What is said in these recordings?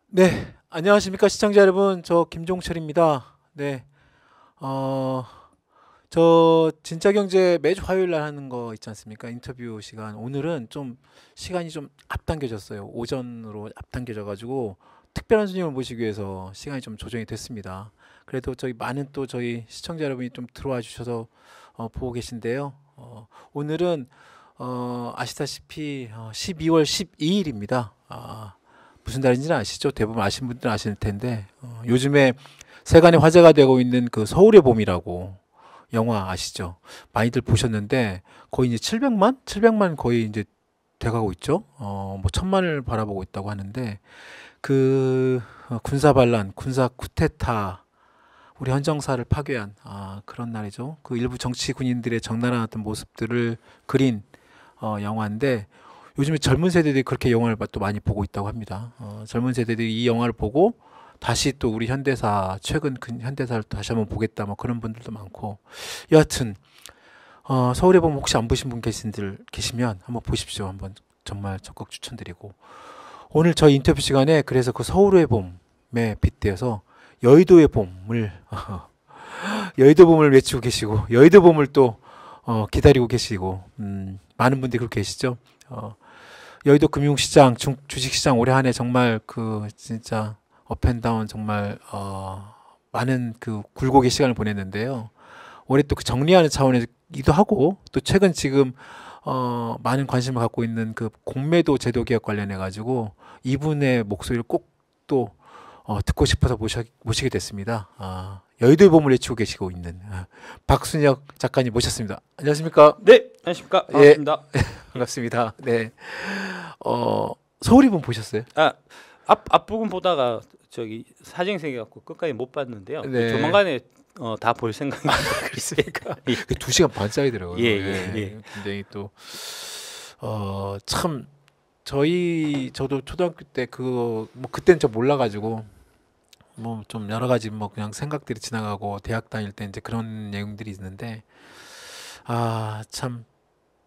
네, 안녕하십니까 시청자 여러분. 저 김종철입니다. 네, 어, 저 진짜 경제 매주 화요일 날 하는 거 있지 않습니까? 인터뷰 시간. 오늘은 좀 시간이 좀 앞당겨졌어요. 오전으로 앞당겨져 가지고 특별한 손님을 모시기 위해서 시간이 좀 조정이 됐습니다. 그래도 저희 많은 또 저희 시청자 여러분이 좀 들어와 주셔서 보고 계신데요. 오늘은 아시다시피 12월 12일입니다. 무슨 달인지는 아시죠? 대부분 아시는 분들은 아실 텐데 요즘에 세간에 화제가 되고 있는 그 서울의 봄이라고 영화 아시죠? 많이들 보셨는데 거의 이제 700만 거의 이제 돼가고 있죠. 뭐 1000만을 바라보고 있다고 하는데 그 군사 반란, 군사 쿠데타 우리 헌정사를 파괴한 그런 날이죠. 그 일부 정치 군인들의 적나라한 모습들을 그린 영화인데 요즘에 젊은 세대들이 그렇게 영화를 또 많이 보고 있다고 합니다. 젊은 세대들이 이 영화를 보고 다시 또 우리 현대사 최근 현대사를 또 다시 한번 보겠다 뭐 그런 분들도 많고 여하튼 서울에 보면 혹시 안 보신 분 계시면 한번 보십시오. 한번 정말 적극 추천드리고 오늘 저희 인터뷰 시간에 그래서 그 서울의 봄에 빗대어서 여의도의 봄을 여의도 봄을 외치고 계시고 여의도 봄을 또 기다리고 계시고 많은 분들이 그렇게 계시죠. 여의도 금융시장, 주식시장 올해 한 해 정말 그 진짜 업앤다운 정말 많은 그 굴곡의 시간을 보냈는데요. 올해 또 그 정리하는 차원이기도 하고 또 최근 지금 많은 관심을 갖고 있는 그 공매도 제도 개혁 관련해 가지고 이분의 목소리를 꼭 또 듣고 싶어서 모시게 됐습니다. 여의도의 봄을 외치고 계시고 있는 박순혁 작가님 모셨습니다. 안녕하십니까? 네, 안녕하십니까. 예, 반갑습니다. 반갑습니다. 네. 서울의 봄 보셨어요? 앞부분 보다가 저기 사정이 생겨갖고 끝까지 못 봤는데요. 네. 조만간에 다 볼 생각입니다. 그렇습니까? 그 2시간 반 짜리더라고요. 예. 굉장히 또 참 저도 초등학교 때 뭐 그때는 저 몰라가지고 뭐 좀 여러 가지 뭐 그냥 생각들이 지나가고 대학 다닐 때 이제 그런 내용들이 있는데 참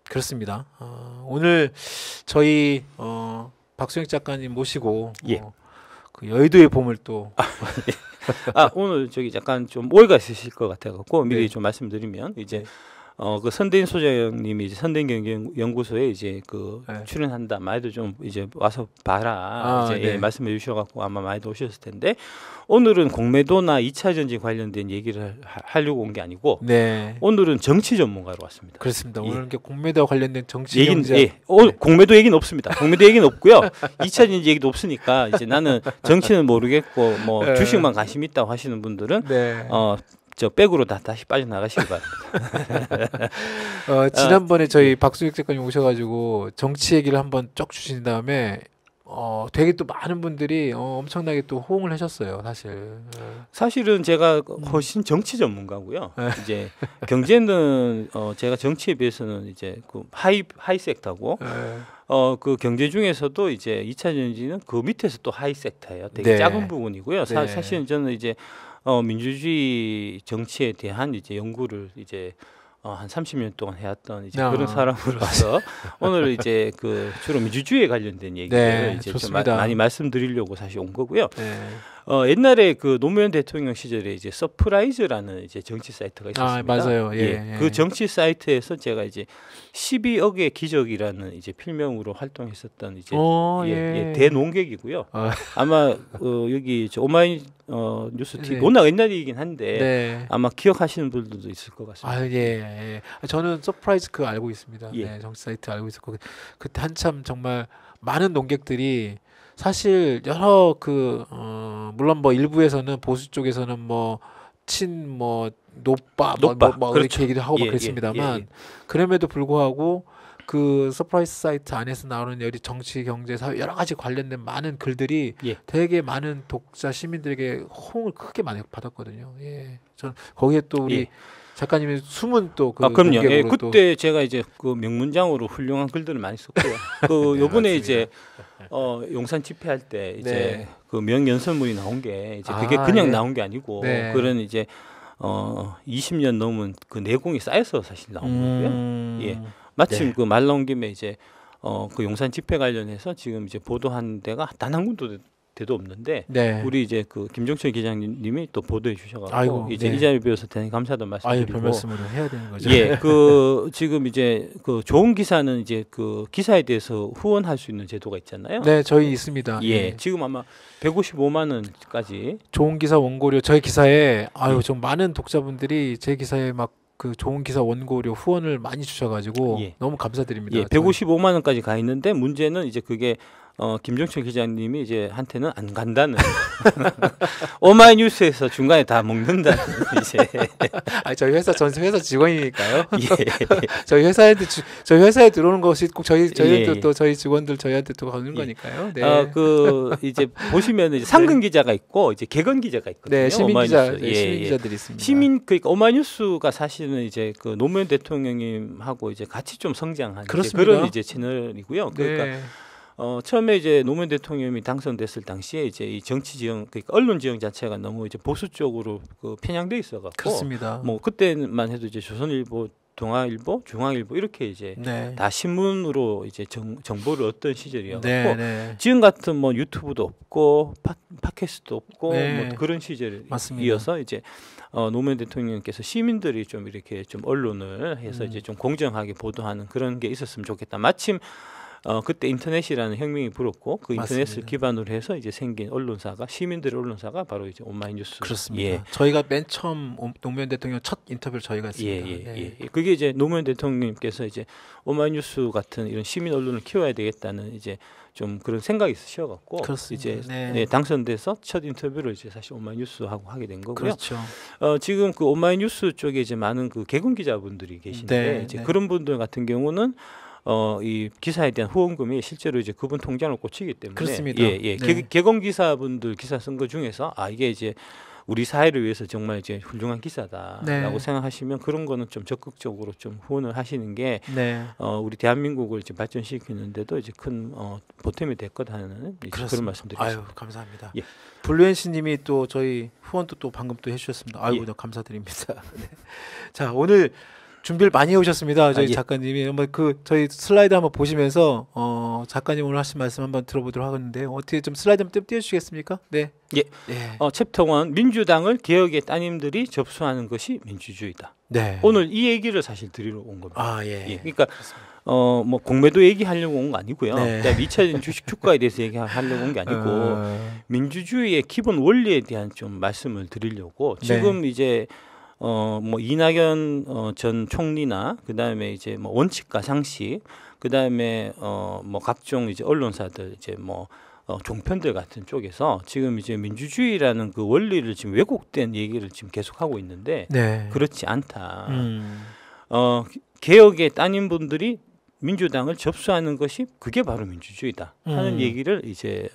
그렇습니다. 오늘 저희 박수영 작가님 모시고 예. 그 여의도의 봄을 또 오늘 저기 약간 좀 오해가 있으실 것 같아갖고 미리 네. 좀 말씀드리면 이제 그 선대인 소장님이 이제 선대인 경제연구소에 이제 그 네. 출연한다. 많이들 좀 이제 와서 봐라. 이제 네. 말씀해 주셔갖고 아마 많이들 오셨을 텐데 오늘은 공매도나 2차 전지 관련된 얘기를 하려고 온 게 아니고 네. 오늘은 정치 전문가로 왔습니다. 그렇습니다. 예. 오늘 이렇게 공매도와 관련된 정치 얘기는 경제 네. 공매도 얘기는 없습니다. 공매도 얘기는 없고요. 2차 전지 얘기도 없으니까 이제 나는 정치는 모르겠고 뭐 네. 주식만 관심 있다고 하시는 분들은 네. 저 백으로 다시 빠져나가시기 바랍니다. 지난번에 저희 박수익 작가님 오셔가지고 정치 얘기를 한번 쭉 주신 다음에 되게 또 많은 분들이 엄청나게 또 호응을 하셨어요, 사실. 사실은 제가 훨씬 정치 전문가고요. 이제 경제는 제가 정치에 비해서는 이제 그 하이 섹터고 그 경제 중에서도 이제 2차 전지는 그 밑에서 또 하이 섹터예요. 되게 네. 작은 부분이고요. 네. 사실은 저는 이제 민주주의 정치에 대한 이제 연구를 이제 한 30년 동안 해왔던 이제 그런 사람으로서 오늘 이제 그 주로 민주주의에 관련된 얘기를 네, 이제 좀 좋습니다. 많이 말씀드리려고 사실 온 거고요. 네. 옛날에 그 노무현 대통령 시절에 이제 서프라이즈라는 이제 정치 사이트가 있었습니다. 맞아요. 예. 그 정치 사이트에서 제가 이제 12억의 기적이라는 이제 필명으로 활동했었던 이제 대농객이고요. 아마 여기 오마이 뉴스 TV 네. 워낙 옛날 얘기긴 한데 네. 아마 기억하시는 분들도 있을 것 같습니다. 예. 저는 서프라이즈 그 알고 있습니다. 예. 네, 정치 사이트 알고 있었고 그때 한참 정말 많은 논객들이 사실 여러 물론 뭐 일부에서는 보수 쪽에서는 노빠 그렇죠. 이렇게 얘기를 하고 막 그랬습니다만 그럼에도 불구하고 그 서프라이즈 사이트 안에서 나오는 여러 정치, 경제, 사회 여러 가지 관련된 많은 글들이 되게 많은 독자 시민들에게 호응을 크게 많이 받았거든요. 예. 전 거기에 또 우리 작가님의 숨은 또 그 그럼요. 또 그때 제가 이제 그 명문장으로 훌륭한 글들을 많이 썼고요. 그 요번에 이제 용산 집회할 때 이제 그 명연설문이 나온 게 이제 그게 그냥 나온 게 아니고 그런 이제 20년 넘은 그 내공이 쌓여서 사실 나온 거고요. 예. 마침 그 말 나온 김에 이제 그 용산 집회 관련해서 지금 이제 보도한 데가 단 한 군도 때도 없는데 네. 우리 이제 그 김종철 기자님이 또 보도해 주셔가지고 아이고, 이제 네. 이 자리를 비워서 대단히 감사하다는 말씀드리고 별 말씀으로 해야 되는 거죠. 예, 그 지금 이제 그 좋은 기사는 이제 그 기사에 대해서 후원할 수 있는 제도가 있잖아요. 네, 저희 있습니다. 예, 지금 아마 155만 원까지 좋은 기사 원고료 저희 기사에 예. 좀 많은 독자분들이 제 기사에 막 그 좋은 기사 원고료 후원을 많이 주셔가지고 예. 너무 감사드립니다. 예, 155만 원까지 가 있는데 문제는 이제 그게 김종철 기자님이 이제 한테는 안 간다는 오마이뉴스에서 중간에 다 먹는다는 이제 저희 회사 전세 회사 직원이니까요. 예. 저희 회사에 들어오는 것이 꼭 저희한테 예. 또 저희 직원들 저희한테 또 가는 거니까요. 네. 그 이제 보시면 이제 상근 기자가 있고 이제 개건 기자가 있거든요. 네, 시민 기자, 예, 시민 예. 기자들이 있습니다. 그러니까 오마이뉴스가 사실은 이제 그 노무현 대통령님하고 이제 같이 좀 성장한 이제 그런 이제 채널이고요. 그러니까 네. 처음에 이제 노무현 대통령이 당선됐을 당시에 이제 이 정치 지형, 그러니까 언론 지형 자체가 너무 이제 보수 쪽으로 그 편향돼 있어갖고, 그렇습니다. 뭐 그때만 해도 이제 조선일보, 동아일보, 중앙일보 이렇게 이제 네. 다 신문으로 이제 정보를 얻던 시절이어갖고, 네. 지금 같은 뭐 유튜브도 없고 팟캐스트도 없고 네. 뭐 그런 시절이어서 맞습니다. 이제 노무현 대통령께서 시민들이 좀 이렇게 좀 언론을 해서 이제 좀 공정하게 보도하는 그런 게 있었으면 좋겠다. 마침 그때 인터넷이라는 혁명이 불었고 그 인터넷을 맞습니다. 기반으로 해서 이제 생긴 언론사가 시민들의 언론사가 바로 이제 오마이뉴스. 그렇습니다. 예. 저희가 맨 처음 노무현 대통령 첫 인터뷰를 저희가 했습니다. 예. 그게 이제 노무현 대통령님께서 이제 오마이뉴스 같은 이런 시민 언론을 키워야 되겠다는 이제 좀 그런 생각이 있으셔갖고 이제 당선돼서 첫 인터뷰를 이제 사실 오마이뉴스하고 하게 된 거고요. 그렇죠. 지금 그 오마이뉴스 쪽에 이제 많은 그 개건 기자분들이 계신데 이제 그런 분들 같은 경우는 이 기사에 대한 후원금이 실제로 이제 그분 통장을 꽂히기 때문에 그렇습니다. 개건 기사분들 기사 쓴 거 중에서 이게 이제 우리 사회를 위해서 정말 이제 훌륭한 기사다라고 생각하시면 그런 거는 좀 적극적으로 좀 후원을 하시는 게 우리 대한민국을 이제 발전시키는데도 이제 큰 보탬이 될 거다는 그런 말씀드리겠습니다. 아유, 감사합니다. 예. 블루엔씨님이 또 저희 후원도 또 방금 또 해주셨습니다. 아이고, 너무 감사드립니다. 네. 자, 오늘 준비를 많이 해오셨습니다. 저희 작가님이 한번 저희 슬라이드 한번 보시면서 작가님 오늘 하신 말씀 한번 들어보도록 하겠는데요. 어떻게 좀 슬라이드 한번 띄워주시겠습니까? 네. 예. 챕터 1 민주당을 개혁의 따님들이 접수하는 것이 민주주의다. 네. 오늘 이 얘기를 사실 드리러 온 겁니다. 예. 그러니까 뭐 공매도 얘기하려고 온 거 아니고요. 그다음에 2차적인 주식 주가에 대해서 얘기하려고 온 게 아니고 민주주의의 기본 원리에 대한 좀 말씀을 드리려고 지금 이제 뭐 이낙연 전 총리나 그다음에 이제 뭐 원칙과 상식 그다음에 뭐 각종 이제 언론사들 이제 뭐 종편들 같은 쪽에서 지금 이제 민주주의라는 그 원리를 지금 왜곡된 얘기를 지금 계속하고 있는데 그렇지 않다. 개혁의 따님분들이 민주당을 접수하는 것이 그게 바로 민주주의다 하는 얘기를 이제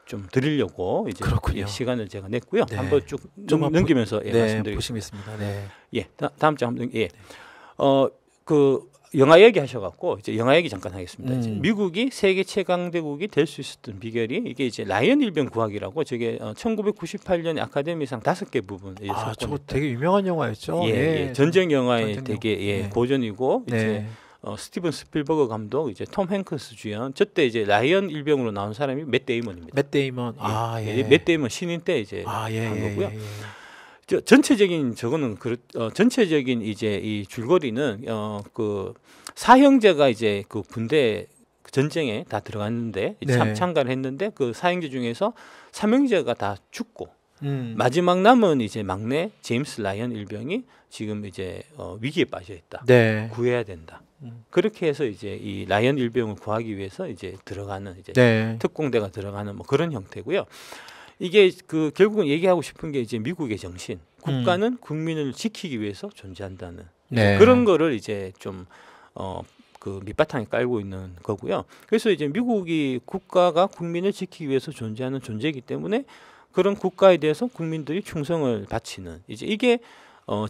좀 드리려고 이제 시간을 제가 냈고요. 한번 쭉 넘기면서 말씀드리겠습니다. 보시겠습니다. 다음 장 한번 그 영화 얘기 하셔갖고 이제 영화 얘기 잠깐 하겠습니다. 이제 미국이 세계 최강대국이 될 수 있었던 비결이 이게 이제 라이언 일병 구하기라고 저게 1998년 아카데미상 5개 부분에 저거 되게 유명한 영화였죠. 전쟁 영화의 되게 고전이고 이제 스티븐 스필버그 감독 이제 톰 행크스 주연 저때 이제 라이언 일병으로 나온 사람이 맷 데이먼입니다. 맷 데이먼. 맷 데이먼 신인 때 이제 한 거고요. 전체적인 저거는 전체적인 이제 이 줄거리는 그 사형제가 이제 그 군대 전쟁에 다 들어갔는데 참가를 했는데 그 사형제 중에서 3형제가 다 죽고 마지막 남은 이제 막내 제임스 라이언 일병이 지금 이제 위기에 빠져 있다. 구해야 된다. 그렇게 해서 이제 이 라이언 일병을 구하기 위해서 이제 들어가는 이제 특공대가 들어가는 뭐 그런 형태고요. 이게 그 결국은 얘기하고 싶은 게 이제 미국의 정신. 국가는 국민을 지키기 위해서 존재한다는 그런 거를 이제 좀 그 밑바탕에 깔고 있는 거고요. 그래서 이제 미국이 국가가 국민을 지키기 위해서 존재하는 존재이기 때문에 그런 국가에 대해서 국민들이 충성을 바치는 이제 이게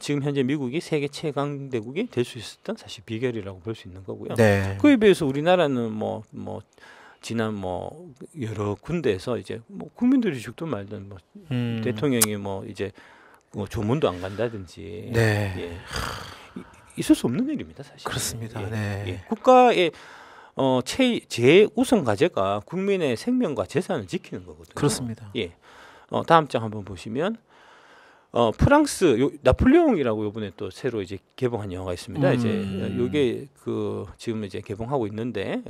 지금 현재 미국이 세계 최강대국이 될 수 있었던 사실 비결이라고 볼 수 있는 거고요. 그에 비해서 우리나라는 뭐 지난 뭐 여러 군데에서 이제 뭐 국민들이 죽든 말든 뭐 대통령이 뭐 이제 뭐 조문도 안 간다든지 있을 수 없는 일입니다 사실. 그렇습니다. 국가의 제우선 과제가 국민의 생명과 재산을 지키는 거거든요. 그렇습니다. 예. 다음 장 한번 보시면 프랑스 나폴레옹이라고 이번에 또 새로 이제 개봉한 영화가 있습니다. 이제 요게 그 지금 이제 개봉하고 있는데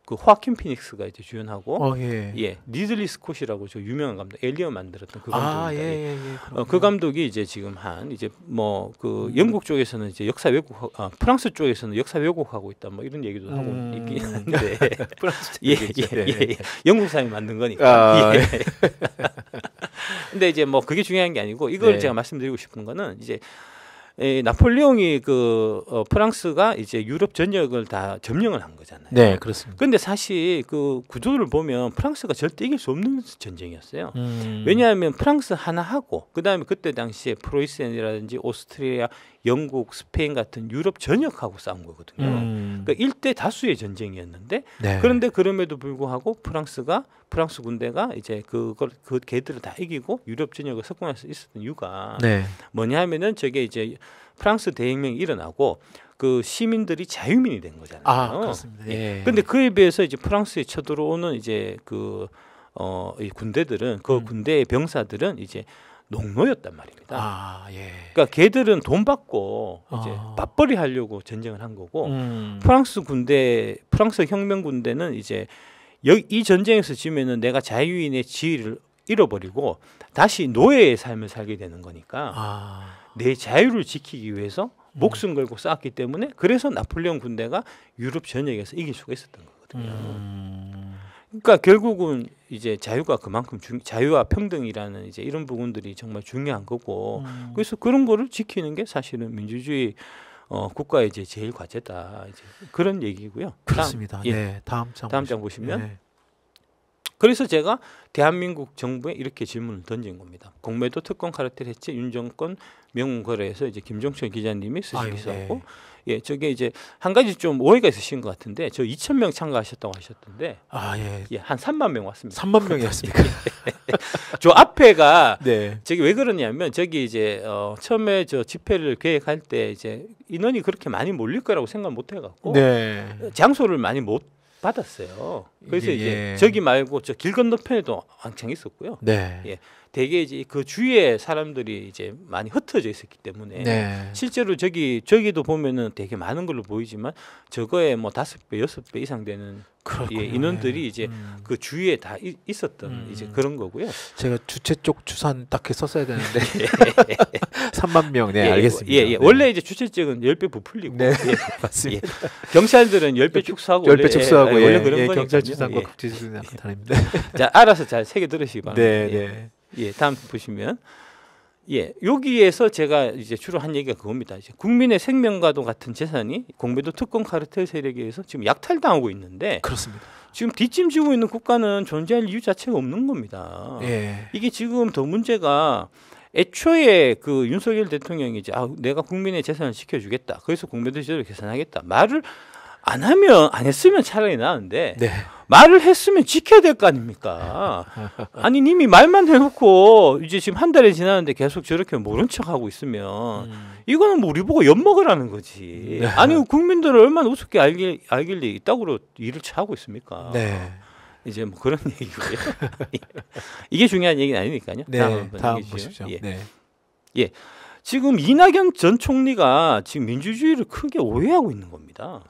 그 호아킨 피닉스가 이제 주연하고 예. 리들리 스콧이라고 저 유명한 감독 에리어 만들었던 그 감독입니다. 그 감독이 이제 지금 한 이제 뭐 그 영국 쪽에서는 이제 역사 왜곡 프랑스 쪽에서는 역사 왜곡하고 있다 뭐 이런 얘기도 하고 있긴 한데 프랑스 예. 영국 사람이 만든 거니까. 예. 근데 이제 뭐 그게 중요한 게 아니고 이걸 제가 말씀드리고 싶은 거는 이제 나폴레옹이 프랑스가 이제 유럽 전역을 다 점령을 한 거잖아요. 네, 그렇습니다. 그런데 사실 그 구도를 보면 프랑스가 절대 이길 수 없는 전쟁이었어요. 왜냐하면 프랑스 하나하고 그다음에 그때 당시에 프로이센이라든지 오스트리아, 영국, 스페인 같은 유럽 전역하고 싸운 거거든요. 그러니까 일대 다수의 전쟁이었는데 그런데 그럼에도 불구하고 프랑스 군대가 이제 그 걔들을 다 이기고 유럽 전역을 석권할 수 있었던 이유가 뭐냐하면은 저게 이제 프랑스 대혁명이 일어나고 그 시민들이 자유민이 된 거잖아요. 그렇습니다. 근데 그에 비해서 이제 프랑스에 쳐들어오는 이제 이 군대들은 그 군대의 병사들은 이제 농노였단 말입니다. 그러니까 걔들은 돈 받고 이제 맞벌이 하려고 전쟁을 한 거고 프랑스 혁명 군대는 이제 이 전쟁에서 지면은 내가 자유인의 지위를 잃어버리고 다시 노예의 삶을 살게 되는 거니까 내 자유를 지키기 위해서 목숨 걸고 싸웠기 때문에 그래서 나폴레옹 군대가 유럽 전역에서 이길 수가 있었던 거거든요. 그러니까 결국은 이제 자유가 그만큼 자유와 평등이라는 이제 이런 부분들이 정말 중요한 거고 그래서 그런 거를 지키는 게 사실은 민주주의 국가의 이제 제일 과제다. 이제 그런 얘기고요. 그렇습니다. 다음 장 보시면 그래서 제가 대한민국 정부에 이렇게 질문을 던진 겁니다. 공매도 특권 카르텔 해체 윤 정권 명운 거래에서 이제 김종철 기자님이 쓰신 기사고 저게 이제 한 가지 좀 오해가 있으신 것 같은데 저 2,000명 참가하셨다고 하셨던데 한 3만 명 왔습니다. 3만 명이었습니까? 저 앞에가 저기 왜 그러냐면 저기 이제 처음에 저 집회를 계획할 때 이제 인원이 그렇게 많이 몰릴 거라고 생각 못 해갖고 장소를 많이 못 받았어요. 그래서 이제 저기 말고 저 길 건너편에도 왕창 있었고요. 되게 이제 그 주위에 사람들이 이제 많이 흩어져 있었기 때문에 실제로 저기도 보면은 되게 많은 걸로 보이지만 저거에 뭐 5배, 6배 이상 되는 인원들이 이제 그 주위에 다 있었던 이제 그런 거고요. 제가 주최 쪽 주산 딱 썼어야 되는데 3만 명. 알겠습니다. 원래 이제 주최 측은 10배 부풀리고 맞습니다. 경찰들은 10배 축소하고 10배 축소하고 원래 그런 거니까요. 경찰 주산과 국제주산입니다. 자, 알아서 잘 새겨 들으시기 바랍니다. 다음 보시면 여기에서 제가 이제 주로 한 얘기가 그겁니다. 이제 국민의 생명과도 같은 재산이 공매도 특권 카르텔 세력에 의해서 지금 약탈당하고 있는데 그렇습니다. 지금 뒷짐지고 있는 국가는 존재할 이유 자체가 없는 겁니다. 이게 지금 더 문제가 애초에 그 윤석열 대통령이 이제 내가 국민의 재산을 지켜주겠다. 그래서 공매도 제도를 개선하겠다. 말을 안 했으면 차라리 나은데 말을 했으면 지켜야 될 거 아닙니까? 아니 님이 말만 해놓고 이제 지금 한 달이 지났는데 계속 저렇게 모른 척하고 있으면 이거는 뭐 우리 보고 엿먹으라는 거지. 아니 국민들을 얼마나 우습게 알길래 이따구로 일을 하고 있습니까? 이제 뭐 그런 얘기고요. 이게 중요한 얘기는 아니니까요. 다음 보십시오. 지금 이낙연 전 총리가 지금 민주주의를 크게 오해하고 있는 겁니다.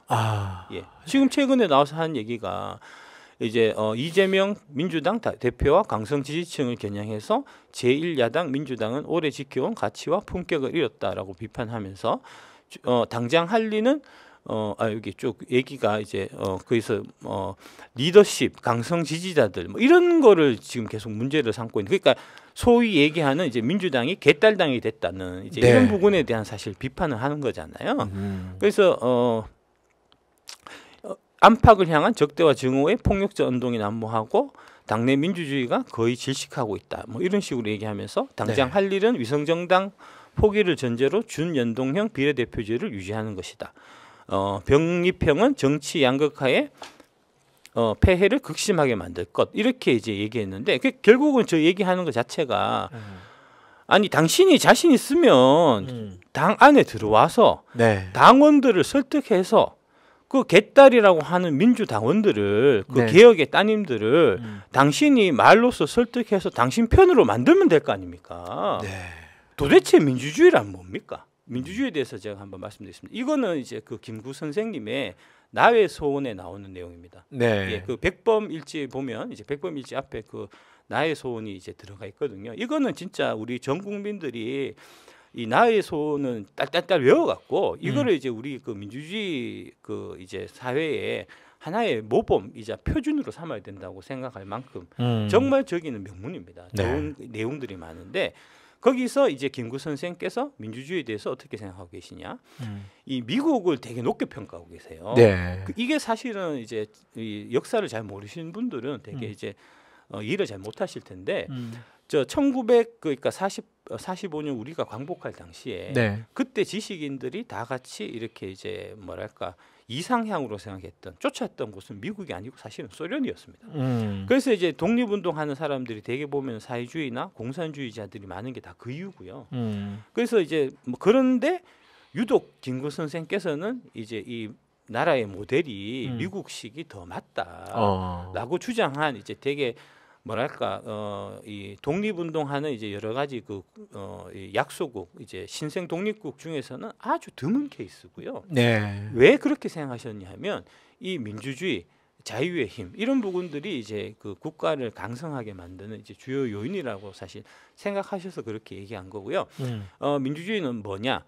지금 최근에 나와서 한 얘기가 이제 이재명 민주당 대표와 강성 지지층을 겨냥해서 제1야당 민주당은 오래 지켜온 가치와 품격을 잃었다라고 비판하면서 당장 할 일은 여기 쭉 얘기가 이제 거기서 리더십, 강성 지지자들 뭐 이런 거를 지금 계속 문제를 삼고 있는. 그러니까 소위 얘기하는 이제 민주당이 개딸당이 됐다는 이제 이런 부분에 대한 사실 비판을 하는 거잖아요. 그래서 안팎을 향한 적대와 증오의 폭력적 운동이 난무하고 당내 민주주의가 거의 질식하고 있다. 뭐 이런 식으로 얘기하면서 당장 할 일은 위성정당 포기를 전제로 준연동형 비례대표제를 유지하는 것이다. 병립형은 정치 양극화에 폐해를 극심하게 만들 것 이렇게 이제 얘기했는데 결국은 저 얘기하는 것 자체가 아니 당신이 자신 있으면 당 안에 들어와서 당원들을 설득해서 그 개딸이라고 하는 민주당원들을 그 네. 개혁의 따님들을 당신이 말로써 설득해서 당신 편으로 만들면 될 거 아닙니까? 네. 도대체 민주주의란 뭡니까? 민주주의에 대해서 제가 한번 말씀드리겠습니다. 이거는 이제 그 김구 선생님의 나의 소원에 나오는 내용입니다. 네. 예, 그 백범일지 보면 이제 백범일지 앞에 그 나의 소원이 이제 들어가 있거든요. 이거는 진짜 우리 전 국민들이 이 나의 소원은 딸딸딸 외워갖고 이거를 이제 우리 그 민주주의 그 이제 사회에 하나의 모범이자 표준으로 삼아야 된다고 생각할 만큼 정말 저기는 명문입니다. 좋은 내용들이 많은데 거기서 이제 김구 선생께서 민주주의에 대해서 어떻게 생각하고 계시냐? 이 미국을 되게 높게 평가하고 계세요. 네. 이게 사실은 이제 이 역사를 잘 모르시는 분들은 되게 이제 이해를 잘 못하실 텐데 저 1900 그러니까 45년 우리가 광복할 당시에 네. 그때 지식인들이 다 같이 이렇게 이제 뭐랄까 이상향으로 생각했던 쫓았던 곳은 미국이 아니고 사실은 소련이었습니다. 그래서 이제 독립운동하는 사람들이 대개 보면 사회주의나 공산주의자들이 많은 게 다 그 이유고요. 그래서 이제 뭐 그런데 유독 김구 선생께서는 이제 이 나라의 모델이 미국식이 더 맞다라고 주장한 이제 되게 뭐랄까 이 독립운동하는 이제 여러 가지 이 약소국 이제 신생 독립국 중에서는 아주 드문 케이스고요. 네. 왜 그렇게 생각하셨냐면 이 민주주의, 자유의 힘 이런 부분들이 이제 그 국가를 강성하게 만드는 이제 주요 요인이라고 사실 생각하셔서 그렇게 얘기한 거고요. 민주주의는 뭐냐?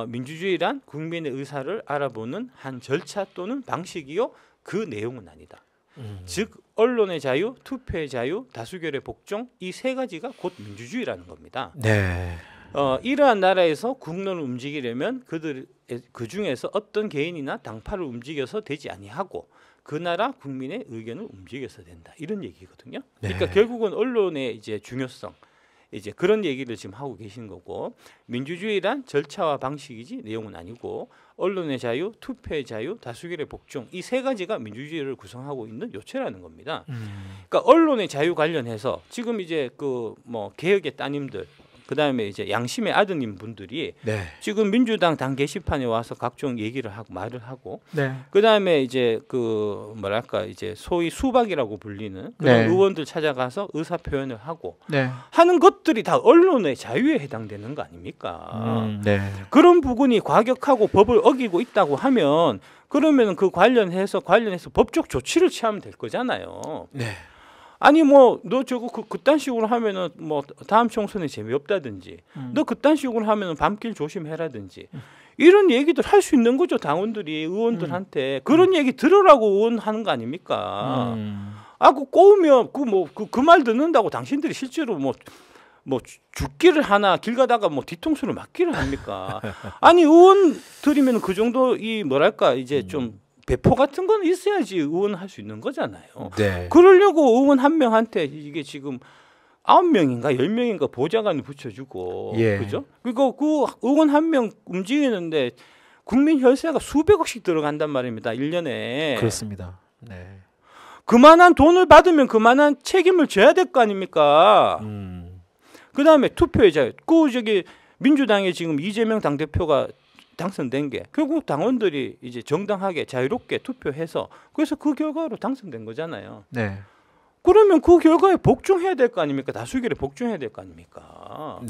민주주의란 국민의 의사를 알아보는 한 절차 또는 방식이요. 그 내용은 아니다. 즉 언론의 자유, 투표의 자유, 다수결의 복종 이 세 가지가 곧 민주주의라는 겁니다. 네. 이러한 나라에서 국론을 움직이려면 그 중에서 어떤 개인이나 당파를 움직여서 되지 아니하고 그 나라 국민의 의견을 움직여서 된다. 이런 얘기거든요. 그러니까 결국은 언론의 이제 중요성 이제 그런 얘기를 지금 하고 계신 거고 민주주의란 절차와 방식이지 내용은 아니고 언론의 자유, 투표의 자유, 다수결의 복종 이 세 가지가 민주주의를 구성하고 있는 요체라는 겁니다. 그러니까 언론의 자유 관련해서 지금 이제 그 뭐 개혁의 따님들 그다음에 이제 양심의 아드님 분들이 지금 민주당 당 게시판에 와서 각종 얘기를 하고 말을 하고 그다음에 이제 그 뭐랄까 이제 소위 수박이라고 불리는 그런 의원들 찾아가서 의사 표현을 하고 하는 것들이 다 언론의 자유에 해당되는 거 아닙니까? 그런 부분이 과격하고 법을 어기고 있다고 하면 그러면 그 관련해서 법적 조치를 취하면 될 거잖아요. 아니 뭐 너 저거 그딴 식으로 하면은 뭐 다음 총선에 재미없다든지 너 그딴 식으로 하면은 밤길 조심해라든지 이런 얘기들 할 수 있는 거죠. 당원들이 의원들한테 그런 얘기 들으라고 의원하는 거 아닙니까? 그 꼬우면 그 말 듣는다고 당신들이 실제로 뭐 죽기를 하나 길 가다가 뭐 뒤통수를 맞기를 합니까? 아니 의원들이면 그 정도 이 뭐랄까 이제 좀 배포 같은 건 있어야지 의원할 수 있는 거잖아요. 그러려고 의원 한 명한테 이게 지금 9명인가 10명인가 보좌관을 붙여주고 그죠? 그리고 그 의원 한 명 움직이는데 국민 혈세가 수백억씩 들어간단 말입니다. 1년에. 그렇습니다. 그만한 돈을 받으면 그만한 책임을 져야 될 거 아닙니까? 그다음에 투표의 자유. 저기 민주당의 지금 이재명 당대표가 당선된 게 결국 당원들이 이제 정당하게 자유롭게 투표해서 그래서 그 결과로 당선된 거잖아요. 그러면 그 결과에 복종해야 될 거 아닙니까? 다수결에 복종해야 될 거 아닙니까?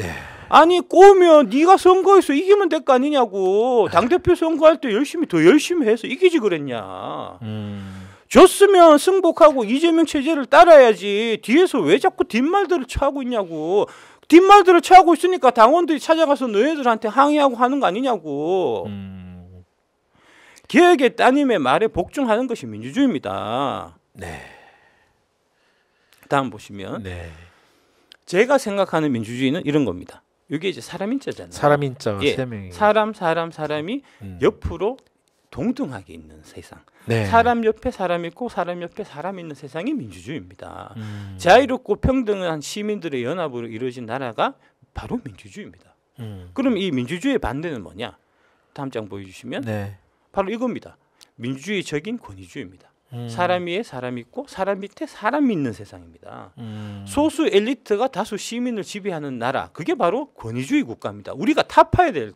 아니 꼬우면 네가 선거에서 이기면 될 거 아니냐고. 당대표 선거할 때 더 열심히 해서 이기지 그랬냐. 졌으면 승복하고 이재명 체제를 따라야지. 뒤에서 왜 자꾸 뒷말들을 차고 있냐고. 뒷말들을 차고 있으니까 당원들이 찾아가서 너희들한테 항의하고 하는 거 아니냐고. 개혁의 따님의 말에 복종하는 것이 민주주의입니다. 다음 보시면 제가 생각하는 민주주의는 이런 겁니다. 이게 이제 사람인자잖아요. 사람인자가 세 명이. 사람이 옆으로 동등하게 있는 세상. 사람 옆에 사람 있고 사람 옆에 사람 있는 세상이 민주주의입니다. 자유롭고 평등한 시민들의 연합으로 이루어진 나라가 바로 민주주의입니다. 그럼 이 민주주의의 반대는 뭐냐? 다음 장 보여주시면 바로 이겁니다. 민주주의적인 권위주의입니다. 사람 위에 사람 있고 사람 밑에 사람 있는 세상입니다. 소수 엘리트가 다수 시민을 지배하는 나라 그게 바로 권위주의 국가입니다. 우리가 타파해야 될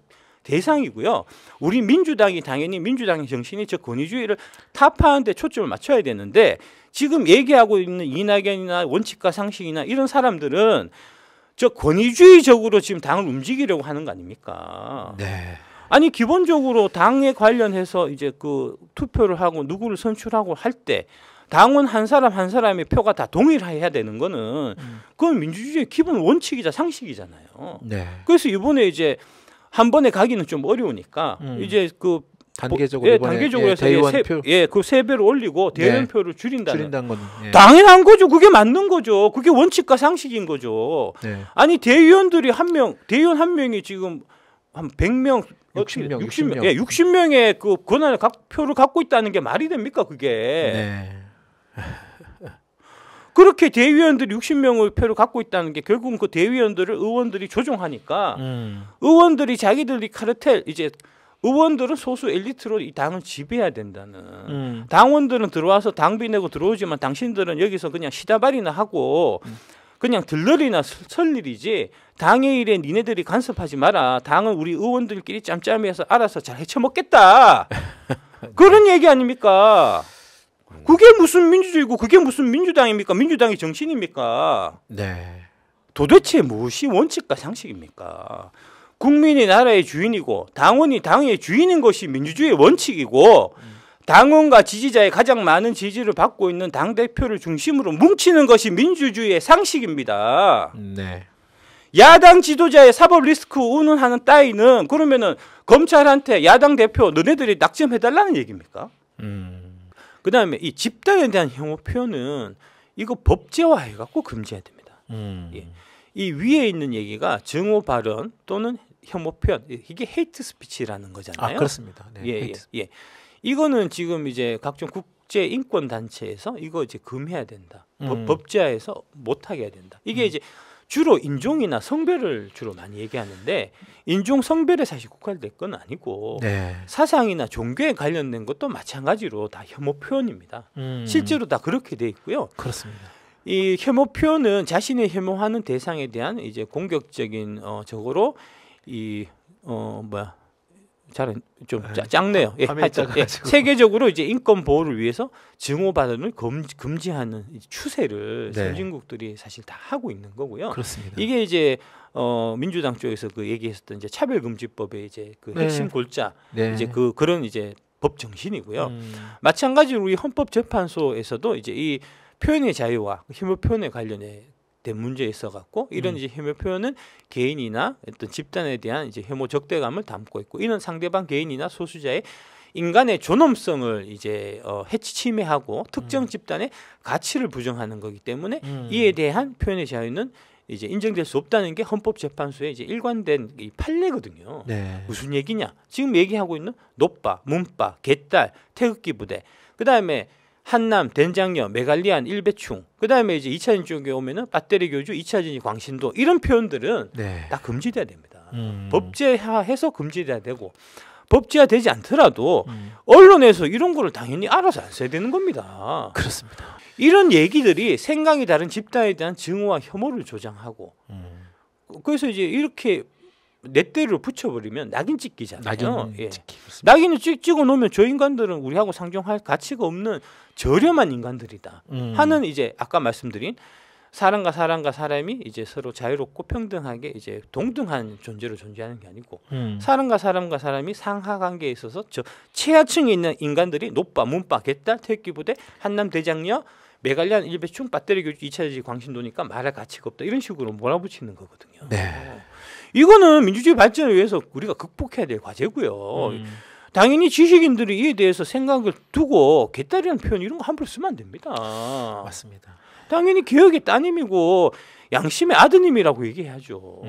대상이고요. 우리 민주당이 당연히 민주당의 정신이 저 권위주의를 타파하는 데 초점을 맞춰야 되는데 지금 얘기하고 있는 이낙연이나 원칙과 상식이나 이런 사람들은 저 권위주의적으로 지금 당을 움직이려고 하는 거 아닙니까? 네. 아니 기본적으로 당에 관련해서 이제 그 투표를 하고 누구를 선출하고 할 때 당원 한 사람 한 사람의 표가 다 동일해야 되는 거는 그건 민주주의의 기본 원칙이자 상식이잖아요. 네. 그래서 이번에 이제 한 번에 가기는 좀 어려우니까 이제 그 단계적으로 예, 단계적으로 해서 대의원표 그 3배로 올리고 대의원표를 줄인다는 건 당연한 거죠. 그게 맞는 거죠. 그게 원칙과 상식인 거죠. 네. 아니 대의원들이 대의원 한 명이 지금 한 100명 60명. 예, 60명의 그 권한을 표를 갖고 있다는 게 말이 됩니까, 그게? 네. 그렇게 대의원들이 60명의 표를 갖고 있다는 게 결국은 그 대의원들을 의원들이 조종하니까 의원들이 자기들이 카르텔 이제 의원들은 소수 엘리트로 이 당을 지배해야 된다는 당원들은 들어와서 당비 내고 들어오지만 당신들은 여기서 그냥 시다발이나 하고 그냥 들러리나 설 일이지 당의 일에 니네들이 간섭하지 마라. 당은 우리 의원들끼리 짬짬이해서 알아서 잘 헤쳐먹겠다. 그런 얘기 아닙니까? 그게 무슨 민주주의고 그게 무슨 민주당입니까? 민주당의 정신입니까? 네. 도대체 무엇이 원칙과 상식입니까? 국민이 나라의 주인이고 당원이 당의 주인인 것이 민주주의의 원칙이고 당원과 지지자의 가장 많은 지지를 받고 있는 당대표를 중심으로 뭉치는 것이 민주주의의 상식입니다. 네. 야당 지도자의 사법 리스크 운운하는 따위는 그러면은 검찰한테 야당 대표 너네들이 낙점해달라는 얘기입니까? 그다음에 이 집단에 대한 혐오 표현은 이거 법제화해갖고 금지해야 됩니다. 예. 이 위에 있는 얘기가 증오 발언 또는 혐오 표현 이게 헤이트 스피치라는 거잖아요. 아 그렇습니다. 네, 예. 이거는 지금 이제 각종 국제 인권 단체에서 이거 이제 금해야 된다. 법제화해서 못하게 해야 된다. 이게 이제 주로 인종이나 성별을 주로 많이 얘기하는데 인종 성별에 사실 국한될 건 아니고 네. 사상이나 종교에 관련된 것도 마찬가지로 다 혐오 표현입니다. 실제로 다 그렇게 돼 있고요. 그렇습니다. 이 혐오 표현은 자신의 혐오하는 대상에 대한 이제 공격적인 적으로 좀 작네요. 예, 세계적으로 이제 인권 보호를 위해서 증오 발언을 금지하는 추세를 네. 선진국들이 사실 다 하고 있는 거고요. 그렇습니다. 이게 이제 민주당 쪽에서 그 얘기했었던 이제 차별금지법의 이제 그 핵심 골자 이제 그런 이제 법 정신이고요. 마찬가지로 우리 헌법재판소에서도 이제 이 표현의 자유와 혐오 표현에 관련해 된 문제에 있어 갖고 이런 이제 혐오 표현은 개인이나 어떤 집단에 대한 이제 혐오 적대감을 담고 있고 이는 상대방 개인이나 소수자의 인간의 존엄성을 이제 해치 침해하고 특정 집단의 가치를 부정하는 거기 때문에 이에 대한 표현의 자유는 이제 인정될 수 없다는 게 헌법재판소의 이제 일관된 이 판례거든요. 네. 무슨 얘기냐? 지금 얘기하고 있는 노빠, 문빠, 개딸, 태극기 부대, 그 다음에 한남, 된장녀, 메갈리안, 일배충. 그다음에 이제 2차전 쪽에 오면은 배터리 교주, 2차전이 광신도 이런 표현들은 다 금지돼야 됩니다. 법제화해서 금지돼야 되고 법제화되지 않더라도 언론에서 이런 거를 당연히 알아서 안 써야 되는 겁니다. 그렇습니다. 이런 얘기들이 생각이 다른 집단에 대한 증오와 혐오를 조장하고 그래서 이제 이렇게 넷대를 붙여버리면 낙인 찍기잖아요. 낙인을 찍어 놓으면 저 인간들은 우리하고 상종할 가치가 없는 저렴한 인간들이다 하는 이제 아까 말씀드린 사람과 사람이 이제 서로 자유롭고 평등하게 이제 동등한 존재로 존재하는 게 아니고 사람과 사람이 상하 관계에 있어서 저 최하층에 있는 인간들이 노빠, 문빠, 개딸, 태극기부대, 한남 대장녀, 메갈리안, 일배충, 배터리 교주, 2차지 광신도니까 말할 가치가 없다 이런 식으로 몰아붙이는 거거든요. 네. 이거는 민주주의 발전을 위해서 우리가 극복해야 될 과제고요. 당연히 지식인들이 이에 대해서 생각을 두고 개딸이라는 표현 이런 거 함부로 쓰면 안 됩니다. 맞습니다. 당연히 개혁의 따님이고 양심의 아드님이라고 얘기해야죠.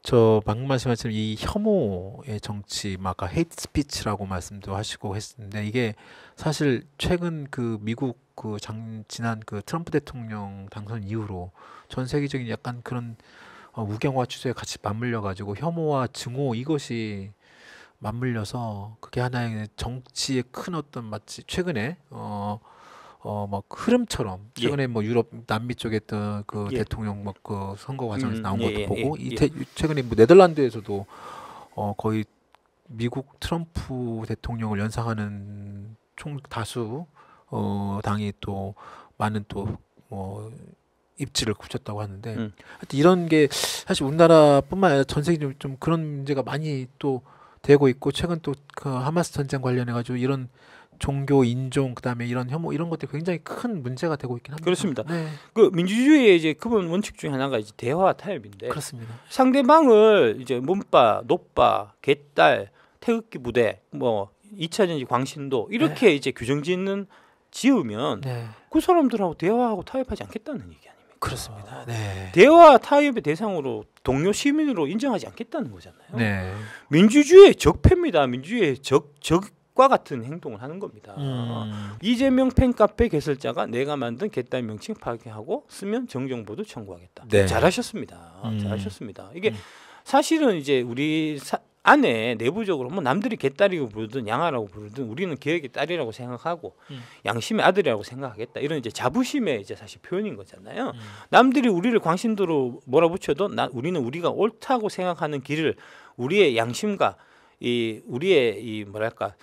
저 방금 말씀하신 이 혐오의 정치, 아까 헤이트 스피치라고 말씀도 하시고 했는데 이게 사실 최근 그 미국 그 지난 그 트럼프 대통령 당선 이후로 전 세계적인 약간 그런 우경화 추세에 같이 맞물려 가지고 혐오와 증오 이것이 맞물려서 그게 하나의 정치의 큰 어떤 마치 최근에 뭐 흐름처럼 최근에 예. 뭐 유럽 남미 쪽에 했던 그 예. 대통령 뭐 그 선거 과정에서 나온 것도 예, 보고 예, 최근에 뭐 네덜란드에서도 거의 미국 트럼프 대통령을 연상하는 총 다수 당이 또 많은 또 뭐 입지를 굳혔다고 하는데 하여튼 이런 게 사실 우리나라뿐만 아니라 전 세계적으로 좀 그런 문제가 많이 또 되고 있고 최근 또 그 하마스 전쟁 관련해 가지고 이런 종교, 인종 그다음에 이런 혐오 이런 것들이 굉장히 큰 문제가 되고 있긴 합니다. 그렇습니다. 네, 그 민주주의의 이제 기본 원칙 중에 하나가 이제 대화와 타협인데 그렇습니다. 상대방을 이제 문바, 노바, 개딸, 태극기 부대, 뭐 2차 전지 광신도 이렇게 이제 규정짓는 지으면 네, 그 사람들하고 대화하고 타협하지 않겠다는 얘기 아닙니까? 그렇습니다. 네, 대화 타협의 대상으로 동료 시민으로 인정하지 않겠다는 거잖아요. 네, 민주주의의 적폐입니다. 민주주의의 적과 같은 행동을 하는 겁니다. 이재명 팬카페 개설자가 내가 만든 개딸 명칭 파괴하고 쓰면 정정보도 청구하겠다. 네. 잘하셨습니다. 잘하셨습니다. 이게 사실은 이제 우리 안에 내부적으로 뭐 남들이 개딸이고 부르든 양아라고 부르든 우리는 개혁의 딸이라고 생각하고 양심의 아들이라고 생각하겠다. 이런 이제 자부심의 이제 사실 표현인 거잖아요. 남들이 우리를 광신도로 몰아붙여도 우리는 우리가 옳다고 생각하는 길을 우리의 양심과 우리의 이 뭐랄까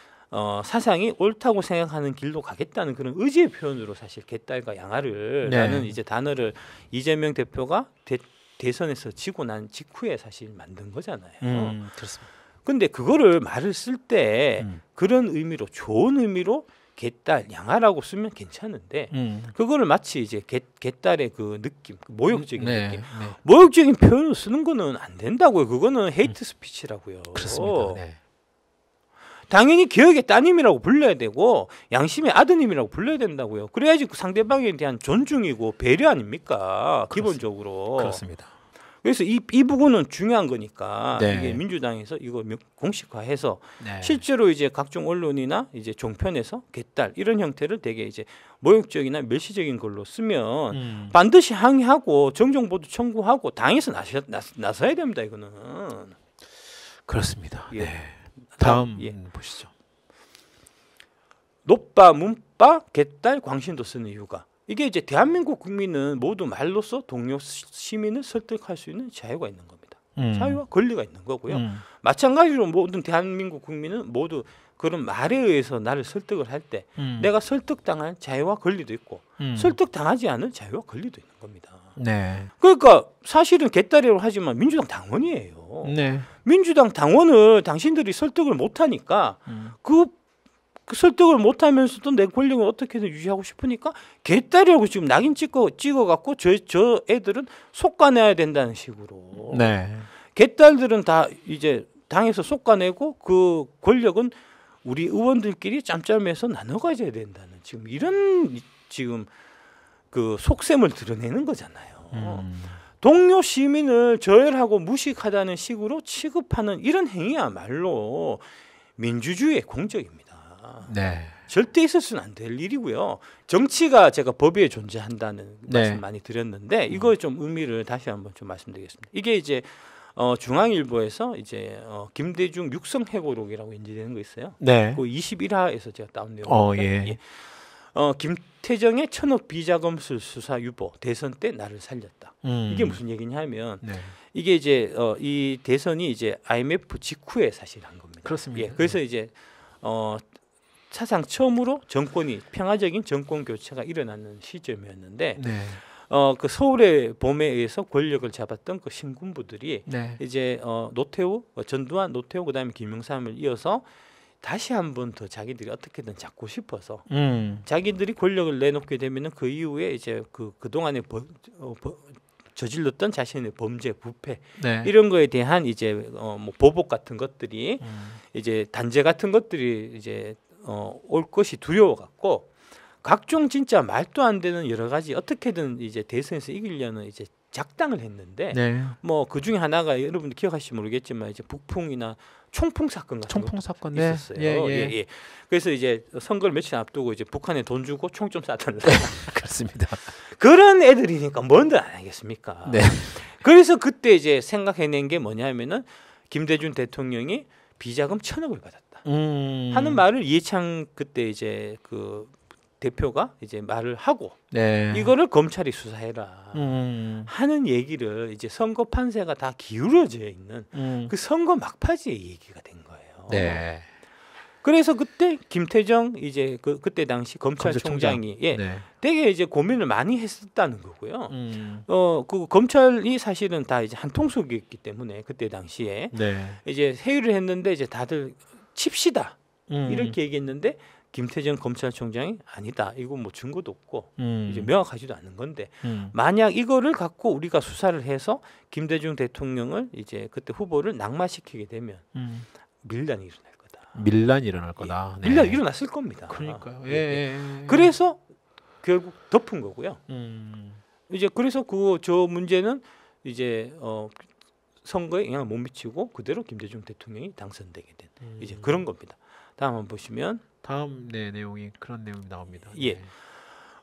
사상이 옳다고 생각하는 길로 가겠다는 그런 의지의 표현으로 사실 개딸과 양아를 라는 이제 단어를 이재명 대표가 대선에서 지고 난 직후에 사실 만든 거잖아요. 그렇습니다. 근데 그거를 말을 쓸 때 그런 의미로 좋은 의미로 개딸, 양아라고 쓰면 괜찮은데 그거를 마치 이제 개딸의 그 느낌, 그 모욕적인 느낌, 모욕적인 표현을 쓰는 거는 안 된다고요. 그거는 헤이트 스피치라고요. 그렇습니다. 네. 당연히 개혁의 따님이라고 불러야 되고 양심의 아드님이라고 불러야 된다고요. 그래야지 그 상대방에 대한 존중이고 배려 아닙니까? 기본적으로. 그렇습니다. 그래서 이 부분은 중요한 거니까 네. 이게 민주당에서 이거 공식화해서 네. 실제로 이제 각종 언론이나 이제 종편에서 개딸 이런 형태를 되게 이제 모욕적이나 멸시적인 걸로 쓰면 반드시 항의하고 정정보도 청구하고 당에서 나서야 됩니다. 이거는. 그렇습니다. 예. 네. 다음 예. 보시죠. 노빠, 문빠, 개딸, 광신도 쓰는 이유가 이게 이제 대한민국 국민은 모두 말로써 동료 시민을 설득할 수 있는 자유가 있는 겁니다. 자유와 권리가 있는 거고요. 마찬가지로 모든 대한민국 국민은 모두 그런 말에 의해서 나를 설득을 할 때 내가 설득당할 자유와 권리도 있고 설득당하지 않을 자유와 권리도 있는 겁니다. 네. 그러니까 사실은 개딸이라고 하지만 민주당 당원이에요. 네. 민주당 당원을 당신들이 설득을 못하니까 그 설득을 못하면서도 내 권력을 어떻게든 유지하고 싶으니까 개딸이라고 지금 낙인 찍어갖고 저 애들은 솎아내야 된다는 식으로. 네. 개딸들은 다 이제 당에서 솎아내고 그 권력은 우리 의원들끼리 짬짬해서 나눠 가져야 된다는 지금 이런 지금 그 속셈을 드러내는 거잖아요. 동료 시민을 저열하고 무식하다는 식으로 취급하는 이런 행위야말로 민주주의의 공적입니다. 네. 절대 있어서는 안 될 일이고요. 정치가 제가 법위에 존재한다는 네. 말씀 많이 드렸는데 이거 좀 의미를 다시 한번 좀 말씀드리겠습니다. 이게 이제 중앙일보에서 이제 김대중 육성회고록이라고 인지되는 거 있어요. 네. 그 21화에서 제가 따온 내용입니다. 예. 김태정의 1000억 비자금술 수사 유보 대선 때 나를 살렸다. 이게 무슨 얘기냐면 네. 이게 이제 이 대선이 이제 IMF 직후에 사실 한 겁니다. 그렇습니다. 예, 그래서 이제 사상 처음으로 정권이 평화적인 정권 교체가 일어나는 시점이었는데 네. 그 서울의 봄에 의해서 권력을 잡았던 그 신군부들이 네. 이제 노태우, 전두환, 노태우 그다음에 김영삼을 이어서 다시 한 번 더 자기들이 어떻게든 잡고 싶어서 자기들이 권력을 내놓게 되면은 그 이후에 이제 그 동안에 저질렀던 자신의 범죄, 부패 네. 이런 거에 대한 이제 뭐 보복 같은 것들이 이제 단죄 같은 것들이 이제 올 것이 두려워 갖고 각종 진짜 말도 안 되는 여러 가지 어떻게든 이제 대선에서 이기려는 이제 작당을 했는데 네. 뭐 그 중에 하나가 여러분들 기억하실지 모르겠지만 이제 북풍이나 총풍 사건 같은 총풍 사건 네. 있었어요. 예. 그래서 이제 선거를 며칠 앞두고 이제 북한에 돈 주고 총 좀 쐈던 그렇습니다. 그런 애들이니까 뭔들 안 하겠습니까? 네. 그래서 그때 이제 생각해낸 게 뭐냐면은 김대중 대통령이 비자금 1000억을 받았다. 하는 말을 이해창 그때 이제 그 대표가 이제 말을 하고 네. 이거를 검찰이 수사해라 하는 얘기를 이제 선거 판세가 다 기울어져 있는 그 선거 막바지의 얘기가 된 거예요. 네. 그래서 그때 김태정 이제 그때 당시 검찰총장이 되게 이제 고민을 많이 했었다는 거고요. 그 검찰이 사실은 다 이제 한통속이었기 때문에 그때 당시에 이제 회의를 했는데 이제 다들 칩시다 이렇게 얘기했는데 김태정 검찰총장이 아니다. 이거 뭐 증거도 없고 이제 명확하지도 않은 건데 만약 이거를 갖고 우리가 수사를 해서 김대중 대통령을 이제 그때 후보를 낙마시키게 되면 밀란이 일어날 거다. 밀란이 일어날 거다. 네. 밀란이 일어났을 겁니다. 그러니까요. 그래서 결국 덮은 거고요. 이제 그래서 저 문제는 이제 선거에 영향을 못 미치고 그대로 김대중 대통령이 당선되게 된 이제 그런 겁니다. 다음 한번 보시면 다음 내용이 그런 내용이 나옵니다. 예.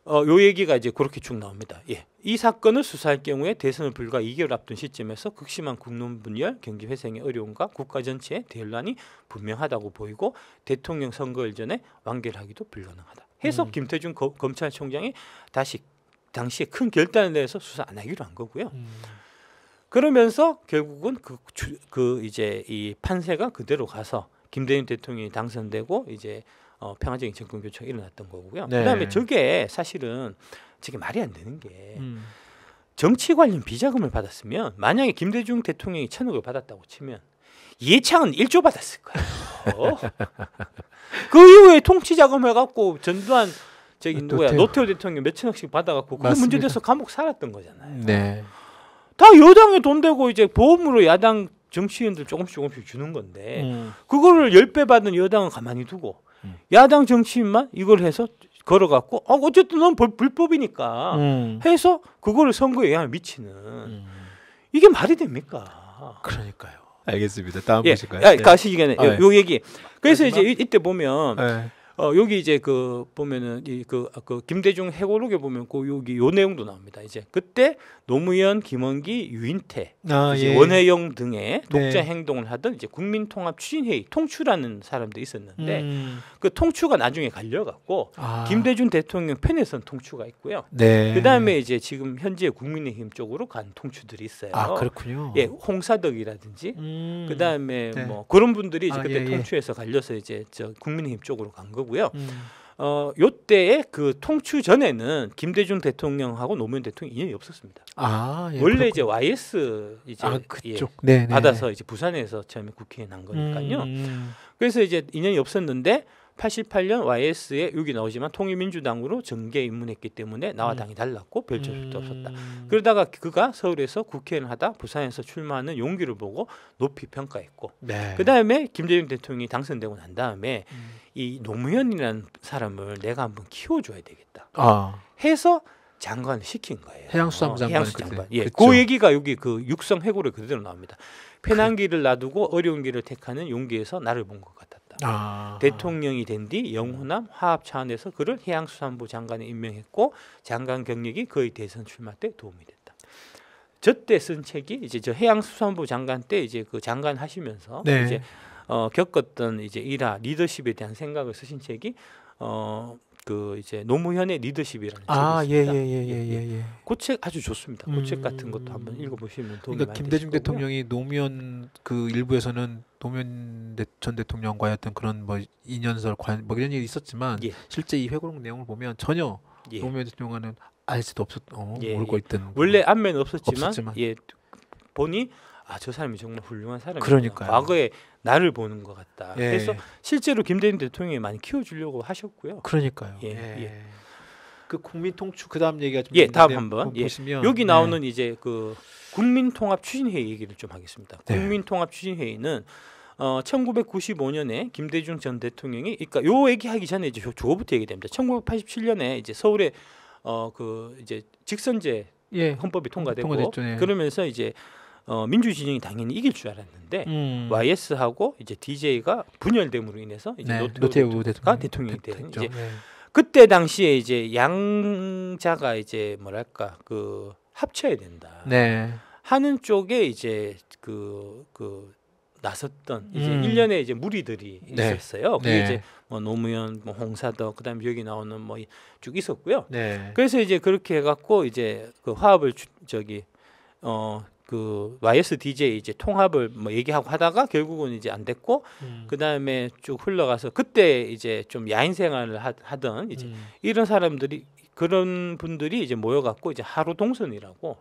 요 얘기가 이제 그렇게 쭉 나옵니다. 예. 이 사건을 수사할 경우에 대선을 불과 2개월 앞둔 시점에서 극심한 국론 분열, 경기 회생의 어려움과 국가 전체의 대혼란이 분명하다고 보이고 대통령 선거일 전에 완결하기도 불가능하다. 해서 김태중 검찰총장이 다시 당시에 큰 결단을 내서 수사 안 하기로 한 거고요. 그러면서 결국은 이제 이 판세가 그대로 가서 김대중 대통령이 당선되고 이제 평화적인 정권 교체가 일어났던 거고요. 그다음에 저게 사실은 저게 말이 안 되는 게 정치 관련 비자금을 받았으면 만약에 김대중 대통령이 1,000억을 받았다고 치면 이해창은 1조 받았을 거예요. 그 이후에 통치자금 해갖고 전두환 노태우 대통령 몇천억씩 받아갖고 그 문제돼서 감옥 살았던 거잖아요. 네. 다 여당에 돈 대고 이제 보험으로 야당 정치인들 조금씩 주는 건데 그거를 10배 받은 여당은 가만히 두고 야당 정치인만 이걸 해서 걸어갖고 어쨌든 넌 불법이니까 해서 그거를 선거에 영향을 미치는 이게 말이 됩니까? 그러니까요. 알겠습니다. 다음 보실까요? 가시기 전에 요 얘기. 그래서 이제 이때 보면 여기 이제 보면은 그 김대중 해고록에 보면 여기 요 내용도 나옵니다. 이제 그때 노무현, 김원기, 유인태, 원혜영 등의 독자 행동을 하던 이제 국민통합추진회의 통추라는 사람도 있었는데 그 통추가 나중에 갈려갖고 김대중 대통령 편에 선 통추가 있고요. 그 다음에 이제 지금 현재 국민의힘 쪽으로 간 통추들이 있어요. 그렇군요. 예, 홍사덕이라든지 그 다음에 뭐 그런 분들이 이제 그때 통추에서 갈려서 이제 저 국민의힘 쪽으로 간 거고요. 요때에 그 통추 전에는 김대중 대통령하고 노무현 대통령 인연이 없었습니다. 원래 그렇군요. 이제 YS 이제 그쪽 받아서 이제 부산에서 처음에 국회에 난 거니까요. 그래서 이제 인연이 없었는데 88년 YS에 여기 나오지만 통일민주당으로 정계 입문했기 때문에 나와 당이 달랐고 별 조직도 없었다. 그러다가 그가 서울에서 국회의원을 하다 부산에서 출마하는 용기를 보고 높이 평가했고 그 다음에 김대중 대통령이 당선되고 난 다음에 이 노무현이라는 사람을 내가 한번 키워줘야 되겠다 해서 장관을 시킨 거예요. 해양수산부 장관. 그 얘기가 여기 그 육성 회고를 그대로 나옵니다. 편한 길을 놔두고 어려운 길을 택하는 용기에서 나를 본 것 같았다. 대통령이 된 뒤 영호남 화합 차원에서 그를 해양수산부 장관에 임명했고 장관 경력이 거의 대선 출마 때 도움이 됐다. 저때 쓴 책이 이제 저 해양수산부 장관 때 이제 그 장관 하시면서 이제 겪었던 이제 일화 리더십에 대한 생각을 쓰신 책이 그 이제 노무현의 리더십이라는 책이 있습니다. 그 책 아주 좋습니다. 그 책 같은 것도 한번 읽어보시면 도움이 많이 되실 김대중 거고요. 대통령이 노무현 그 일부에서는 노무현 전 대통령과의 어떤 그런 뭐 인연설 뭐 이런 일이 있었지만 실제 이 회고록 내용을 보면 전혀 노무현 대통령과는 알 수도 모르고 있던 원래 안면은 없었지만 보니 저 사람이 정말 훌륭한 사람이구나. 그러니까요. 과거에 나를 보는 것 같다. 그래서 실제로 김대중 대통령이 많이 키워주려고 하셨고요. 그러니까요. 그 국민통추 그다음 얘기가 좀 다음 한번 보시면 여기 나오는 이제 그 국민통합추진회의 얘기를 좀 하겠습니다. 국민통합추진회의는 1995년에 김대중 전 대통령이 그러니까 요 얘기하기 전에 이제 저거부터 얘기됩니다. 1987년에 이제 서울에 그 이제 직선제 헌법이 통과되고 그러면서 이제 민주진영이 당연히 이길 줄 알았는데 YS하고 이제 DJ가 분열됨으로 인해서 이제 노태우 대통령이 된 이제 그때 당시에 이제 양자가 이제 뭐랄까 그 합쳐야 된다 하는 쪽에 이제 그 나섰던 이제 일련의 이제 무리들이 네. 있었어요. 그게 네. 이제 뭐 노무현, 뭐 홍사덕, 그다음에 여기 나오는 뭐 쭉 있었고요. 네. 그래서 이제 그렇게 해갖고 이제 그 화합을 그 YSDJ 이제 통합을 뭐 얘기하고 하다가 결국은 이제 안 됐고 그다음에 쭉 흘러가서 그때 이제 좀 야인 생활을 하던 이제 이런 사람들이 그런 분들이 이제 모여갖고 이제 하루 동선이라고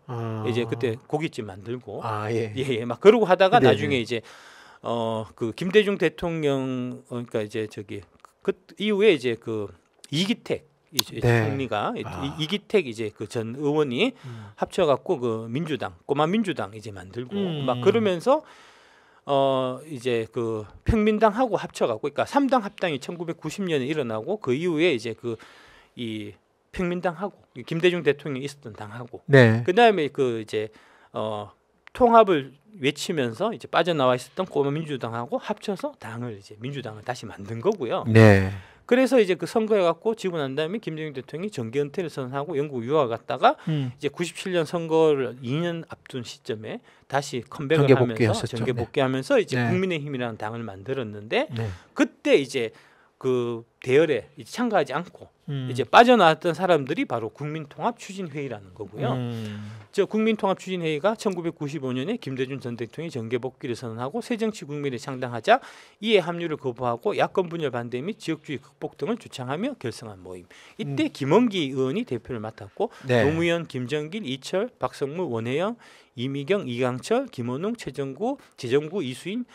이제 그때 고깃집 만들고 예, 막 그러고 하다가 네네. 나중에 이제 그 김대중 대통령 그러니까 이제 그 이후에 이제 그 이기택 이제 네. 총리가 이기택 이제 그 전 의원이 합쳐갖고 그 민주당 꼬마 민주당 이제 만들고 막 그러면서 이제 그 평민당하고 합쳐갖고 그러니까 3당 합당이 1990년에 일어나고 그 이후에 이제 그 이 평민당하고 김대중 대통령이 있었던 당하고 네. 그다음에 그 이제 통합을 외치면서 이제 빠져나와 있었던 꼬마 민주당하고 합쳐서 당을 이제 민주당을 다시 만든 거고요. 네. 그래서 이제 그 선거해 갖고 지고 난 다음에 김대중 대통령이 정계 은퇴를 선언하고 영국 유학 갔다가 이제 97년 선거를 2년 앞둔 시점에 다시 컴백을 하면서 정계 복귀하면서 이제 네. 국민의힘이라는 당을 만들었는데 네. 그때 이제 그 대열에 이제 참가하지 않고 이제 빠져나왔던 사람들이 바로 국민통합추진회의라는 거고요. 저 국민통합추진회의가 1995년에 김대중 전 대통령이 정계 복귀를 선언하고 새정치국민을 창당하자 이에 합류를 거부하고 야권 분열 반대 및 지역주의 극복 등을 주창하며 결성한 모임. 이때 김원기 의원이 대표를 맡았고 네. 노무현, 김정길, 이철, 박성무, 원혜영, 이미경, 이강철, 김원웅, 최정구, 재정구, 이수인,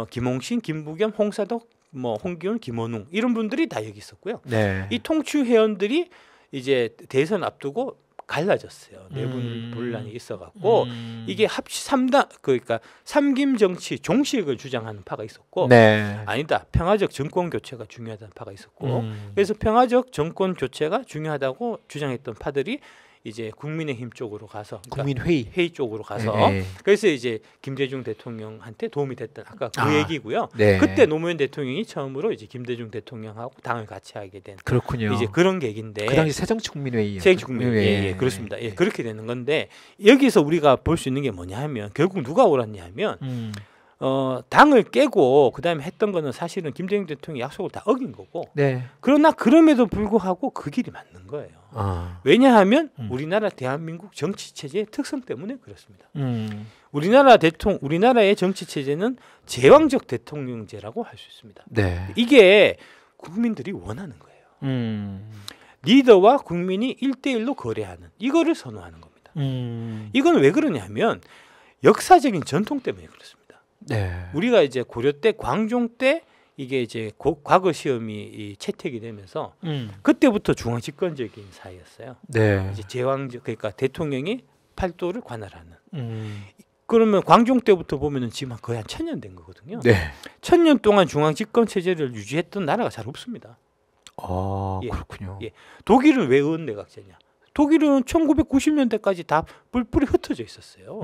김홍신, 김부겸, 홍사덕, 뭐 홍기훈, 김원웅 이런 분들이 다 여기 있었고요. 네. 이 통추 회원들이 이제 대선 앞두고 갈라졌어요. 내분 분란이 있어갖고 이게 합치 3당 그러니까 삼김 정치 종식을 주장하는 파가 있었고 네. 아니다 평화적 정권 교체가 중요하다는 파가 있었고 그래서 평화적 정권 교체가 중요하다고 주장했던 파들이 이제 국민의힘 쪽으로 가서 그러니까 회의 쪽으로 가서 그래서 이제 김대중 대통령한테 도움이 됐던 아까 그 얘기고요. 네. 그때 노무현 대통령이 처음으로 이제 김대중 대통령하고 당을 같이 하게 된 그렇군요. 이제 그런 계기인데 그 당시 새정치국민회의 새정치국민회의 예, 그렇습니다. 예, 그렇게 되는 건데 여기서 우리가 볼 수 있는 게 뭐냐 하면 결국 누가 옳았냐 하면 당을 깨고 그다음에 했던 거는 사실은 김대중 대통령이 약속을 다 어긴 거고 네. 그러나 그럼에도 불구하고 그 길이 맞는 거예요. 왜냐하면 우리나라 대한민국 정치 체제의 특성 때문에 그렇습니다. 우리나라의 정치 체제는 제왕적 대통령제라고 할 수 있습니다. 네. 이게 국민들이 원하는 거예요. 리더와 국민이 1대1로 거래하는 이거를 선호하는 겁니다. 이건 왜 그러냐면 역사적인 전통 때문에 그렇습니다. 네. 우리가 이제 고려 때 광종 때 이게 이제 과거 시험이 채택이 되면서 그때부터 중앙 집권적인 사회였어요. 네. 이제 제왕적 그러니까 대통령이 팔도를 관할하는. 그러면 광종 때부터 보면은 지금 거의 한 1000년 된 거거든요. 네. 1000년 동안 중앙 집권 체제를 유지했던 나라가 잘 없습니다. 예. 그렇군요. 예. 독일은 왜 의원내각제냐? 독일은 1990년대까지 다 뿔뿔이 흩어져 있었어요.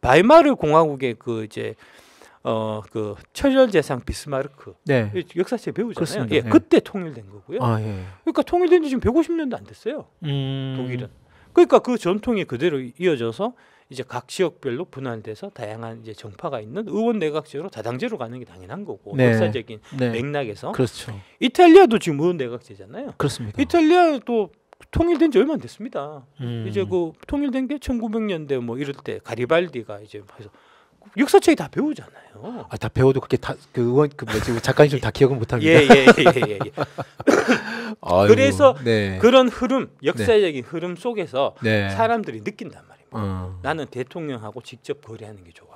바이마르 공화국의 그 이제 그 철혈제상 비스마르크 네. 역사책 배우잖아요. 예. 그때 통일된 거고요. 예. 그러니까 통일된 지 지금 150년도 안 됐어요. 독일은. 그러니까 그 전통이 그대로 이어져서 이제 각 지역별로 분할돼서 다양한 이제 정파가 있는 의원 내각제로 다당제로 가는 게 당연한 거고 네. 역사적인 네. 맥락에서. 그렇죠. 이탈리아도 지금 의원 내각제잖아요. 그렇습니다. 이탈리아도 통일된 지 얼마 안 됐습니다. 이제 그 통일된 게 1900년대 뭐 이럴 때 가리발디가 이제 해서 역사책이 다 배우잖아요. 다 배워도 그게 다 그 의원 그 뭐지 작가님 다 기억은 못 합니다. 예. 그래서 네. 그런 흐름, 역사적인 흐름 속에서 네. 사람들이 느낀단 말입니다. 나는 대통령하고 직접 거래하는 게 좋아.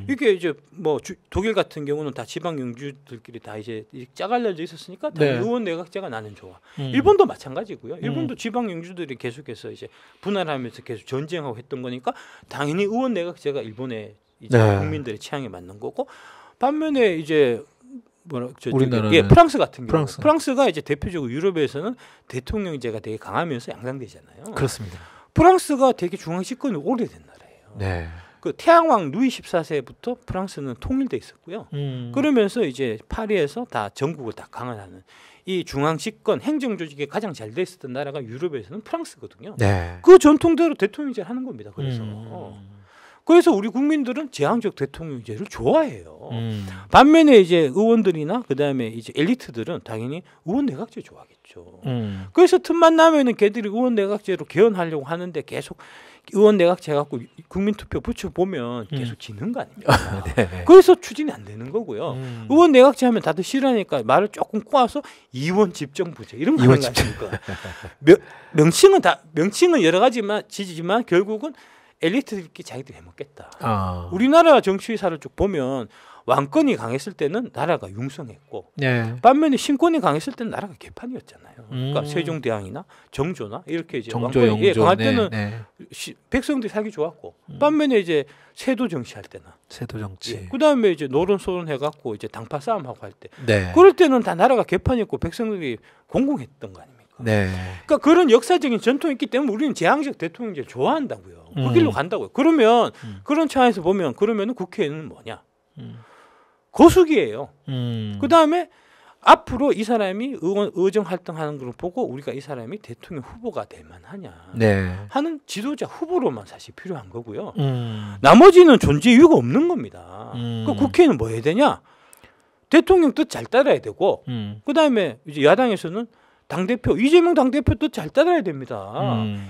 이게 이제 뭐 독일 같은 경우는 다 지방 영주들끼리 다 이제 짜갈려져 있었으니까 다 네. 의원 내각제가 나는 좋아. 일본도 마찬가지고요. 일본도 지방 영주들이 계속해서 이제 분할하면서 계속 전쟁하고 했던 거니까 당연히 의원 내각제가 일본의 이제 네. 국민들의 취향에 맞는 거고 반면에 이제 우리나라는 프랑스 같은 경우 프랑스. 프랑스가 이제 대표적으로 유럽에서는 대통령제가 되게 강하면서 양상되잖아요. 그렇습니다. 프랑스가 되게 중앙 집권이 오래된 나라예요. 네. 그 태양왕 루이 14세부터 프랑스는 통일돼 있었고요. 그러면서 이제 파리에서 다 전국을 다 강화하는 이 중앙 집권 행정 조직이 가장 잘 돼 있었던 나라가 유럽에서는 프랑스거든요. 네. 그 전통대로 대통령제를 하는 겁니다. 그래서 그래서 우리 국민들은 제왕적 대통령제를 좋아해요. 반면에 이제 의원들이나 그다음에 이제 엘리트들은 당연히 의원 내각제 좋아하겠죠. 그래서 틈만 나면은 걔들이 의원 내각제로 개헌하려고 하는데 계속 의원 내각제 갖고 국민투표 붙여보면 계속 지는 거 아닙니까? 네. 그래서 추진이 안 되는 거고요. 의원 내각제 하면 다들 싫어하니까 말을 조금 꼬아서 이원 집정부제 이런 거 하는 거 아닙니까? 명칭은 여러 가지만 지지지만 결국은 엘리트들끼리 자기들이 해먹겠다. 우리나라 정치사를 쭉 보면 왕권이 강했을 때는 나라가 융성했고 네. 반면에 신권이 강했을 때는 나라가 개판이었잖아요. 그러니까 세종대왕이나 정조나 이렇게 이제 왕권이 강할 때는 백성들이 살기 좋았고 반면에 이제 세도 정치할 때나 세도 정치 그다음에 이제 노론소론 해갖고 이제 당파 싸움하고 할 때 그럴 때는 다 나라가 개판이었고 백성들이 공공했던 거 아닙니까? 네. 그러니까 그런 역사적인 전통이 있기 때문에 우리는 제왕적 대통령제를 좋아한다고요. 그 길로 간다고요. 그러면 그런 차원에서 보면 그러면은 국회는 뭐냐? 거수기예요. 그다음에 앞으로 이 사람이 의정 활동하는 걸 보고 우리가 이 사람이 대통령 후보가 될 만하냐 하는 지도자 후보로만 사실 필요한 거고요. 나머지는 존재 이유가 없는 겁니다. 그 국회는 뭐 해야 되냐? 대통령 뜻 잘 따라야 되고 그다음에 이제 야당에서는 당대표 이재명 당대표 뜻 잘 따라야 됩니다.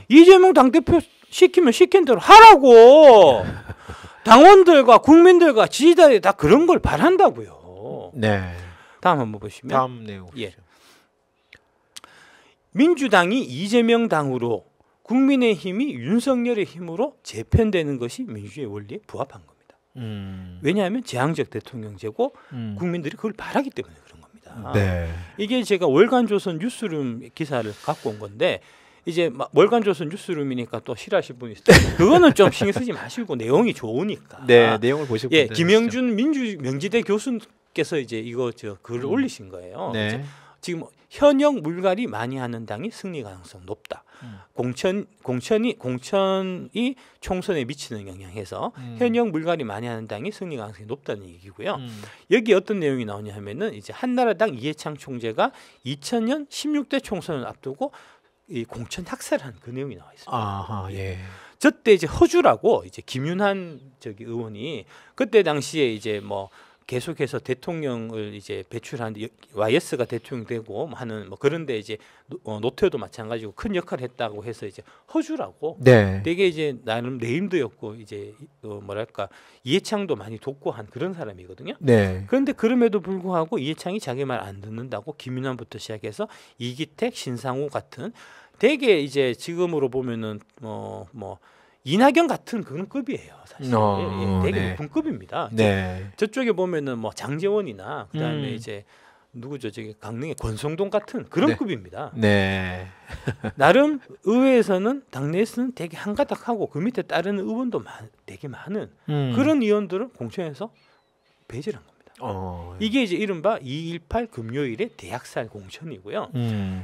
이재명 당대표 시키면 시킨 대로 하라고. 당원들과 국민들과 지지자들이 다 그런 걸 바란다고요. 네. 다음 한번 보시면 다음 내용. 예. 민주당이 이재명 당으로 국민의힘이 윤석열의 힘으로 재편되는 것이 민주주의 원리에 부합한 겁니다. 왜냐하면 제왕적 대통령제고 국민들이 그걸 바라기 때문에 그런 겁니다. 네. 이게 제가 월간조선 뉴스룸 기사를 갖고 온 건데 이제 월간조선 뉴스룸이니까 또 싫어하실 분이 있어요. 그거는 좀 신경 쓰지 마시고 내용이 좋으니까. 네, 내용을 보실 분들. 예, 김영준 명지대 교수께서 이제 이거 글을 올리신 거예요. 네. 지금 현역 물갈이 많이 하는 당이 승리 가능성 높다. 공천이 총선에 미치는 영향에서 현역 물갈이 많이 하는 당이 승리 가능성이 높다는 얘기고요. 여기 어떤 내용이 나오냐 하면은 이제 한나라당 이해창 총재가 2000년 16대 총선을 앞두고 이 공천 학살한 그 내용이 나와 있습니다. 아하, 예. 저때 이제 허주라고 이제 김윤한 의원이 그때 당시에 이제 뭐 계속해서 대통령을 이제 배출하는데 YS가 대통령 되고 하는 뭐 그런데 이제 노태우도 마찬가지고 큰 역할을 했다고 해서 이제 허주라고 되게 이제 나름 네임드였고 이제 뭐랄까 이해창도 많이 돕고 한 그런 사람이거든요. 네. 그런데 그럼에도 불구하고 이해창이 자기 말 안 듣는다고 김윤환부터 시작해서 이기택, 신상우 같은 되게 이제 지금으로 보면은 뭐 이낙연 같은 그런 급이에요, 사실. 되게 높은 급입니다. 저쪽에 보면은 뭐 장제원이나 그다음에 이제 누구죠? 저기 강릉의 권성동 같은 그런 급입니다. 네. 나름 의회에서는 당내에서는 되게 한가닥하고 그 밑에 따르는 의원도 되게 많은 그런 의원들을 공천해서 배제를 한 겁니다. 이게 이제 이른바 2.18 금요일의 대학살 공천이고요.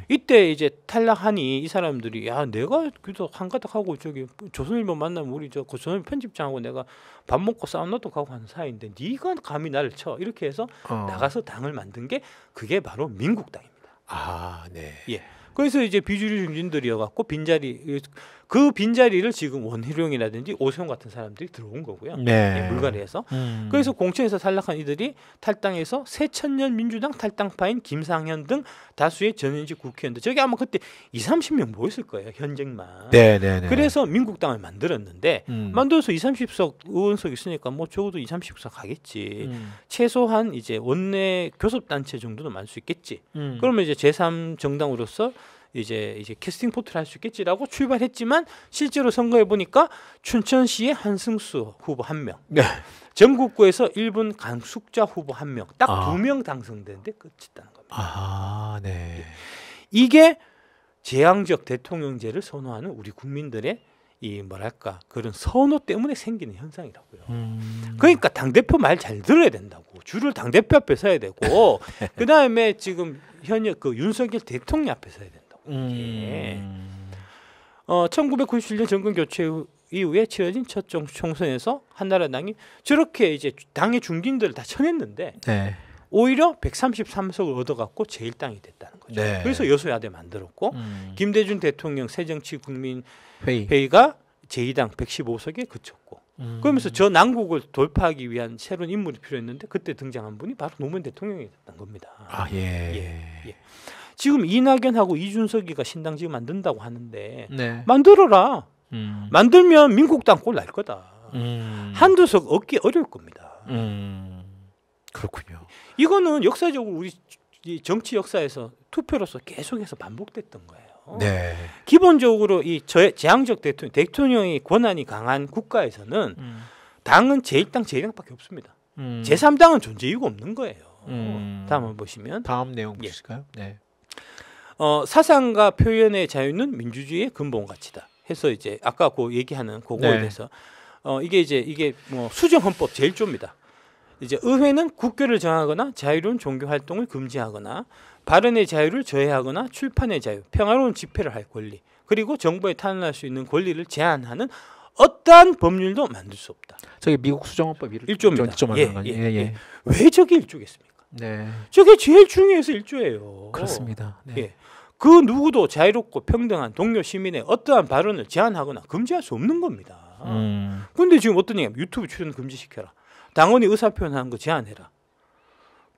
이때 이제 탈락하니 이 사람들이 야 내가 그래도 한가닥하고 저기 조선일보 만나면 우리 저 조선일보 편집장하고 내가 밥 먹고 사우나도 가고 하는 사이인데 네가 감히 나를 쳐 이렇게 해서 나가서 당을 만든 게 그게 바로 민국당입니다. 아, 네. 예. 그래서 이제 비주류 중진들이어갖고 그 빈자리를 지금 원희룡이라든지 오세훈 같은 사람들이 들어온 거고요. 네. 예, 물갈이해서. 그래서 공천에서 탈락한 이들이 탈당해서 새천년 민주당 탈당파인 김상현 등 다수의 전현직 국회의원들 저기 아마 그때 20-30명 모였을 거예요. 현직만. 네네네. 그래서 민국당을 만들었는데 만들어서 20-30석 의원석 있으니까 뭐 적어도 20-30석 가겠지. 최소한 이제 원내 교섭단체 정도는 만들 수 있겠지. 그러면 이제 제3정당으로서 이제 캐스팅 포트를 할 수 있겠지라고 출발했지만 실제로 선거해 보니까 춘천시의 한승수 후보 1명, 네. 전국구에서 1분 강숙자 후보 1명, 딱 2명 당선되는데 끝이었다는 겁니다. 아, 네. 이게 제왕적 대통령제를 선호하는 우리 국민들의 이 뭐랄까 그런 선호 때문에 생기는 현상이라고요. 그러니까 당 대표 말 잘 들어야 된다고. 줄을 당 대표 앞에 서야 되고, 그 다음에 지금 현역 그 윤석열 대통령 앞에 서야 된다고. 1997년 정권 교체 이후에 치러진 첫 총선에서 한나라당이 저렇게 이제 당의 중진들을 다 쳐냈는데 네. 오히려 133석을 얻어갖고 제1당이 됐다는 거죠. 네. 그래서 여소야대 만들었고 김대중 대통령 새정치국민회의가 제2당 115석에 그쳤고 그러면서 저 난국을 돌파하기 위한 새로운 인물이 필요했는데 그때 등장한 분이 바로 노무현 대통령이었던 겁니다. 예. 지금 이낙연하고 이준석이가 신당 지금 만든다고 하는데 네. 만들어라. 만들면 민국당 꼴 날 거다. 한두 석 얻기 어려울 겁니다. 그렇군요. 이거는 역사적으로 우리 정치 역사에서 투표로서 계속해서 반복됐던 거예요. 네. 기본적으로 이 제왕적 대통령의 권한이 강한 국가에서는 당은 제1당, 제2당밖에 없습니다. 제3당은 존재 이유가 없는 거예요. 다음 한번 보시면 다음 내용 보실까요? 네. 사상과 표현의 자유는 민주주의의 근본 가치다. 해서 이제 아까 그 얘기하는 그거에 네. 대해서 이게 뭐 수정 헌법 제1조입니다. 이제 의회는 국교를 정하거나 자유로운 종교 활동을 금지하거나 발언의 자유를 저해하거나 출판의 자유, 평화로운 집회를 할 권리, 그리고 정부에 탄원할 수 있는 권리를 제한하는 어떠한 법률도 만들 수 없다. 저게 미국 수정헌법 1조입니다. 1조 말하는 거 아니에요? 예. 왜 저게 1조겠습니까? 네. 저게 제일 중요해서 1조예요. 그렇습니다. 네. 예. 그 누구도 자유롭고 평등한 동료 시민의 어떠한 발언을 제한하거나 금지할 수 없는 겁니다. 그런데 지금 어떤 얘기냐면 유튜브 출연 금지시켜라. 당원이 의사표현하는 거 제한해라.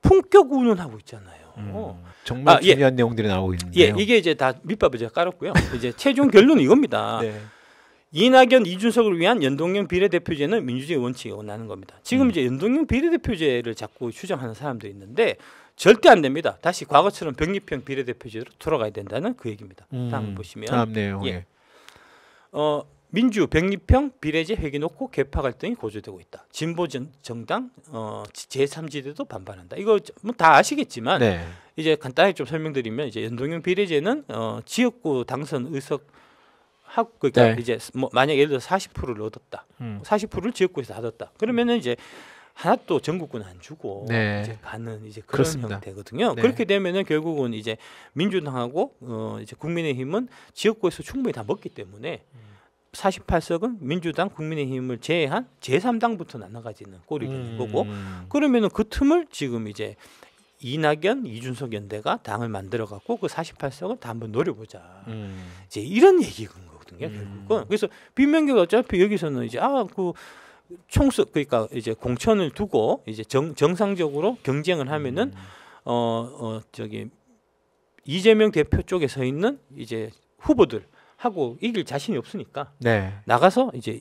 품격 운운하고 있잖아요. 정말 중요한 내용들이 나오고 있는데요. 이게 이제 다 밑밥을 제가 깔았고요. 이제 최종 결론은 이겁니다. 네. 이낙연, 이준석을 위한 연동형 비례대표제는 민주주의 원칙에 원하는 겁니다. 지금 이제 연동형 비례대표제를 자꾸 주장하는 사람들이 있는데 절대 안 됩니다. 다시 과거처럼 병립형 비례대표제로 돌아가야 된다는 그 얘기입니다. 다음 보시면 다음 내용. 예. 민주 병립형 비례제 회기 놓고 개파 갈등이 고조되고 있다. 진보 정당 제3지대도 반발한다. 이거 뭐 다 아시겠지만 네. 이제 간단히 좀 설명드리면 이제 연동형 비례제는 지역구 당선 의석 그러니까 네. 이제 뭐 만약 예를 들어 40%를 얻었다. 40%를 지역구에서 얻었다. 그러면은 이제 하나도 전국구는 안 주고 네. 이제 가는 이제 그런 그렇습니다. 형태거든요. 네. 그렇게 되면은 결국은 이제 민주당하고 이제 국민의힘은 지역구에서 충분히 다 먹기 때문에 48석은 민주당, 국민의힘을 제외한 제3당부터 나눠가지는 꼴이 되는 거고 그러면은 그 틈을 지금 이제 이낙연, 이준석 연대가 당을 만들어 갖고 그 48석을 다 한번 노려보자. 이제 이런 얘기인 거거든요. 결국은 그래서 비명계가 어차피 여기서는 이제 그 총수 그러니까 이제 공천을 두고 이제 정상적으로 경쟁을 하면은 저기 이재명 대표 쪽에 서 있는 이제 후보들 하고 이길 자신이 없으니까 네. 나가서 이제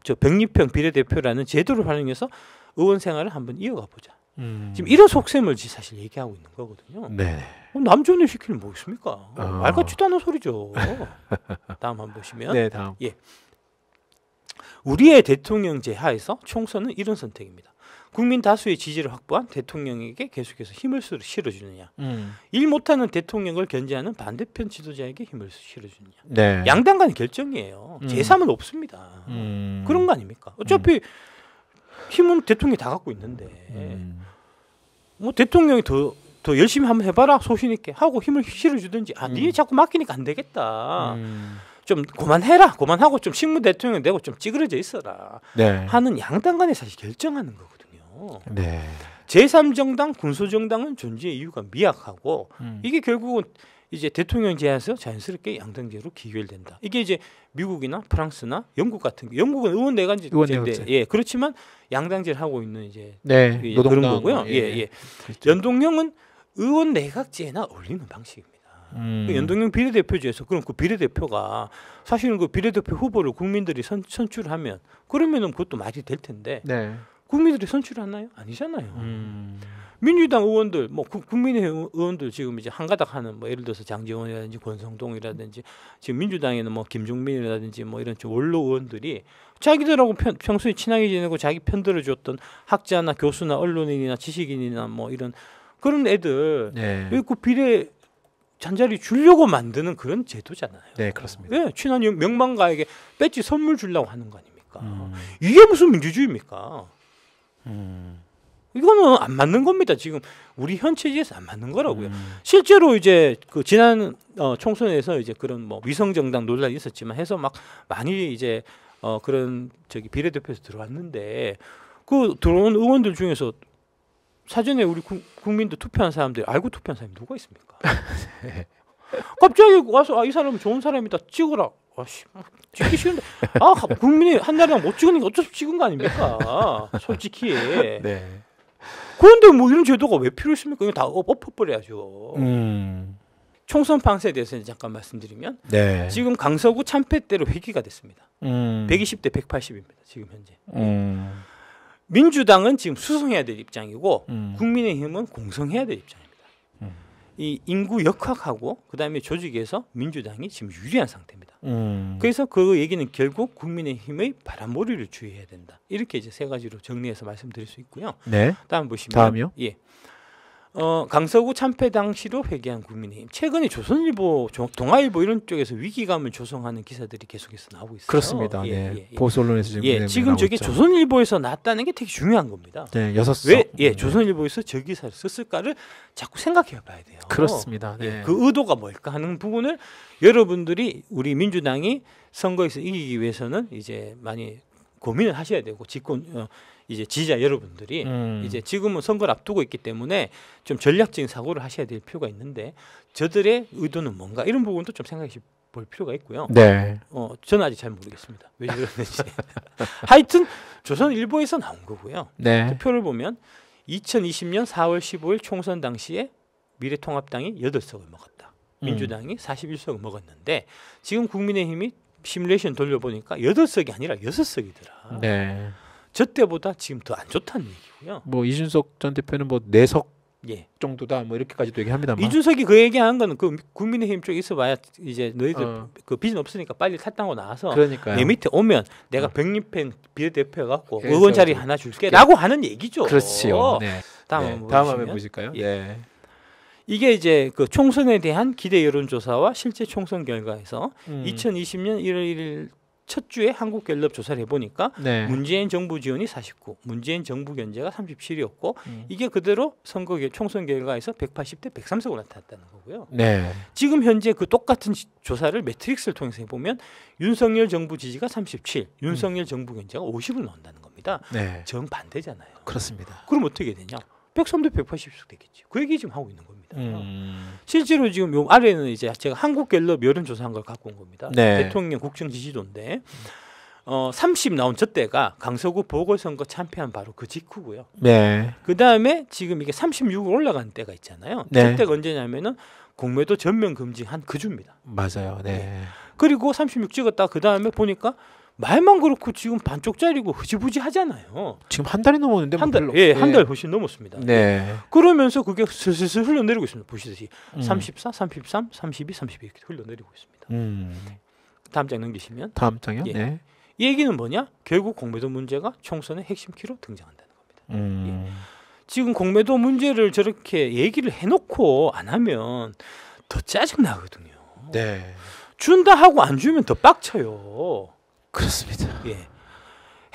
저 병립형 비례대표라는 제도를 활용해서 의원 생활을 한번 이어가 보자. 지금 이런 속셈을 사실 얘기하고 있는 거거든요. 네. 남존을 시키는 뭐 있습니까? 말 같지도 않은 소리죠. 다음 한번 보시면 네, 다음. 우리의 대통령제 하에서 총선은 이런 선택입니다. 국민 다수의 지지를 확보한 대통령에게 계속해서 힘을 실어주느냐, 일 못하는 대통령을 견제하는 반대편 지도자에게 힘을 실어주느냐. 네. 양당 간의 결정이에요. 제3은 없습니다. 그런 거 아닙니까? 어차피 힘은 대통령이 다 갖고 있는데 뭐 대통령이 더 열심히 한번 해봐라 소신 있게 하고 힘을 실어주든지 니 자꾸 맡기니까 안 되겠다. 좀 그만하고 좀 식물 대통령 되고 좀 찌그러져 있어라. 네. 하는 양당 간에 사실 결정하는 거거든요. 네. 제3정당, 군소정당은 존재의 이유가 미약하고 이게 결국은 이제 대통령 제안에서 자연스럽게 양당제로 기결된다. 이게 이제 미국이나 프랑스나 영국 같은 게 영국은 의원 내각제인데 그렇지만 양당제를 하고 있는 이제 그런 거고요. 그렇죠. 연동형은 의원 내각제나 어울리는 방식입니다. 그 연동형 비례대표제에서 그럼 그 비례대표가 사실은 그 비례대표 후보를 국민들이 선출하면 그러면은 그것도 말이 될 텐데 국민들이 선출하나요? 아니잖아요. 민주당 의원들, 뭐 국민의힘 의원들 지금 이제 한가닥 하는 뭐 예를 들어서 장제원이라든지 권성동이라든지 지금 민주당에는 뭐 김종민이라든지 뭐 이런 원로 의원들이 자기들하고 평소에 친하게 지내고 자기 편 들어줬던 학자나 교수나 언론인이나 지식인이나 뭐 이런 그런 애들 그 비례 잔자리 주려고 만드는 그런 제도잖아요. 네, 그렇습니다. 친한 명망가에게 배지 선물 주려고 하는 거 아닙니까? 이게 무슨 민주주의입니까? 이거는 안 맞는 겁니다. 지금 우리 현 체제에서 안 맞는 거라고요. 실제로 이제 그 지난 총선에서 이제 그런 뭐 위성 정당 논란이 있었지만 해서 막 많이 이제 그런 저기 비례대표에서 들어왔는데 그 들어온 의원들 중에서 사전에 우리 국민들 투표한 사람들 알고 투표한 사람이 누가 있습니까? 갑자기 와서 이 사람은 좋은 사람이다 찍어라. 아씨 찍기 싫은데 국민이 한나라당 못 찍으니까 어쩔 수 없이 찍은 거 아닙니까? 솔직히. 네. 그런데 뭐 이런 제도가 왜 필요했습니까? 이거 다 엎어버려야죠. 총선 방세에 대해서 잠깐 말씀드리면 네. 지금 강서구 참패 때로 회기가 됐습니다. 120대 180입니다. 지금 현재. 민주당은 지금 수성해야 될 입장이고 국민의힘은 공성해야 될 입장입니다. 이 인구 역학하고 그다음에 조직에서 민주당이 지금 유리한 상태입니다. 그래서 그 얘기는 결국 국민의힘의 바람몰이를 주의해야 된다. 이렇게 이제 세 가지로 정리해서 말씀드릴 수 있고요. 네. 다음 보시면 다음이요? 예. 강서구 참패 당시로 회귀한 국민의힘. 최근에 조선일보, 동아일보 이런 쪽에서 위기감을 조성하는 기사들이 계속해서 나오고 있어요. 그렇습니다. 네. 보수 언론에서 지금 지금 저게 있죠. 조선일보에서 났다는 게 되게 중요한 겁니다. 네, 6석. 왜 조선일보에서 저 기사를 썼을까를 자꾸 생각해봐야 돼요. 그렇습니다. 네. 그 의도가 뭘까 하는 부분을 여러분들이 우리 민주당이 선거에서 이기기 위해서는 이제 많이 고민을 하셔야 되고 이제 지지자 여러분들이 이제 지금은 선거를 앞두고 있기 때문에 좀 전략적인 사고를 하셔야 될 필요가 있는데 저들의 의도는 뭔가 이런 부분도 좀 생각해 볼 필요가 있고요. 네. 저는 아직 잘 모르겠습니다. 왜 그러는지. 하여튼 조선일보에서 나온 거고요. 네. 투표를 보면 2020년 4월 15일 총선 당시에 미래통합당이 8석을 먹었다. 민주당이 41석을 먹었는데 지금 국민의힘이 시뮬레이션 돌려보니까 8석이 아니라 6석이더라. 네. 저 때보다 지금 더 안 좋다는 얘기고요. 뭐 이준석 전 대표는 뭐 4석 예. 정도다 뭐 이렇게까지도 얘기합니다만. 이준석이 그 얘기한 거는 그 국민의힘 쪽에 있어봐야 이제 너희들 그 비전 없으니까 빨리 탈당하고 나와서 그러니까요. 내 밑에 오면 내가 백립행 비례대표 갖고 그래서 의원 자리 하나 줄게라고 하는 얘기죠. 그렇지요. 네. 다음 화면 보실까요? 예. 네. 이게 이제 그 총선에 대한 기대 여론조사와 실제 총선 결과에서 2020년 1월 1일 첫 주에 한국갤럽 조사를 해보니까 네. 문재인 정부 지원이 49, 문재인 정부 견제가 37이었고 이게 그대로 총선 결과에서 180대 103석으로 나타났다는 거고요. 네. 지금 현재 그 똑같은 조사를 매트릭스를 통해서 해보면 윤석열 정부 지지가 37, 윤석열 정부 견제가 50을 넣는다는 겁니다. 네. 정반대잖아요. 그렇습니다. 그럼 어떻게 되냐? 103대 180석 되겠지. 그 얘기 지금 하고 있는 겁니다. 실제로 지금 요 아래는 이제 제가 한국갤럽 여론조사한 걸 갖고 온 겁니다. 네. 대통령 국정 지지도인데 30 나온 저 때가 강서구 보궐선거 참패한 바로 그 직후고요. 네. 그 다음에 지금 이게 36으로 올라간 때가 있잖아요. 네. 저 때가 언제냐면은 공매도 전면 금지한 그 주입니다. 맞아요. 네. 그리고 36 찍었다 그 다음에 보니까 말만 그렇고 지금 반쪽짜리고 흐지부지 하잖아요. 지금 한 달이 넘었는데 한 달, 예, 한 달 훨씬 넘었습니다. 네. 그러면서 그게 슬슬 흘러내리고 있습니다. 보시듯이 34, 33, 32, 32 이렇게 흘러내리고 있습니다. 다음 장 넘기시면 다음 장이요? 예. 네. 이 얘기는 뭐냐? 결국 공매도 문제가 총선의 핵심 키로 등장한다는 겁니다. 예. 지금 공매도 문제를 저렇게 얘기를 해놓고 안 하면 더 짜증 나거든요. 네. 준다 하고 안 주면 더 빡쳐요. 그렇습니다. 예.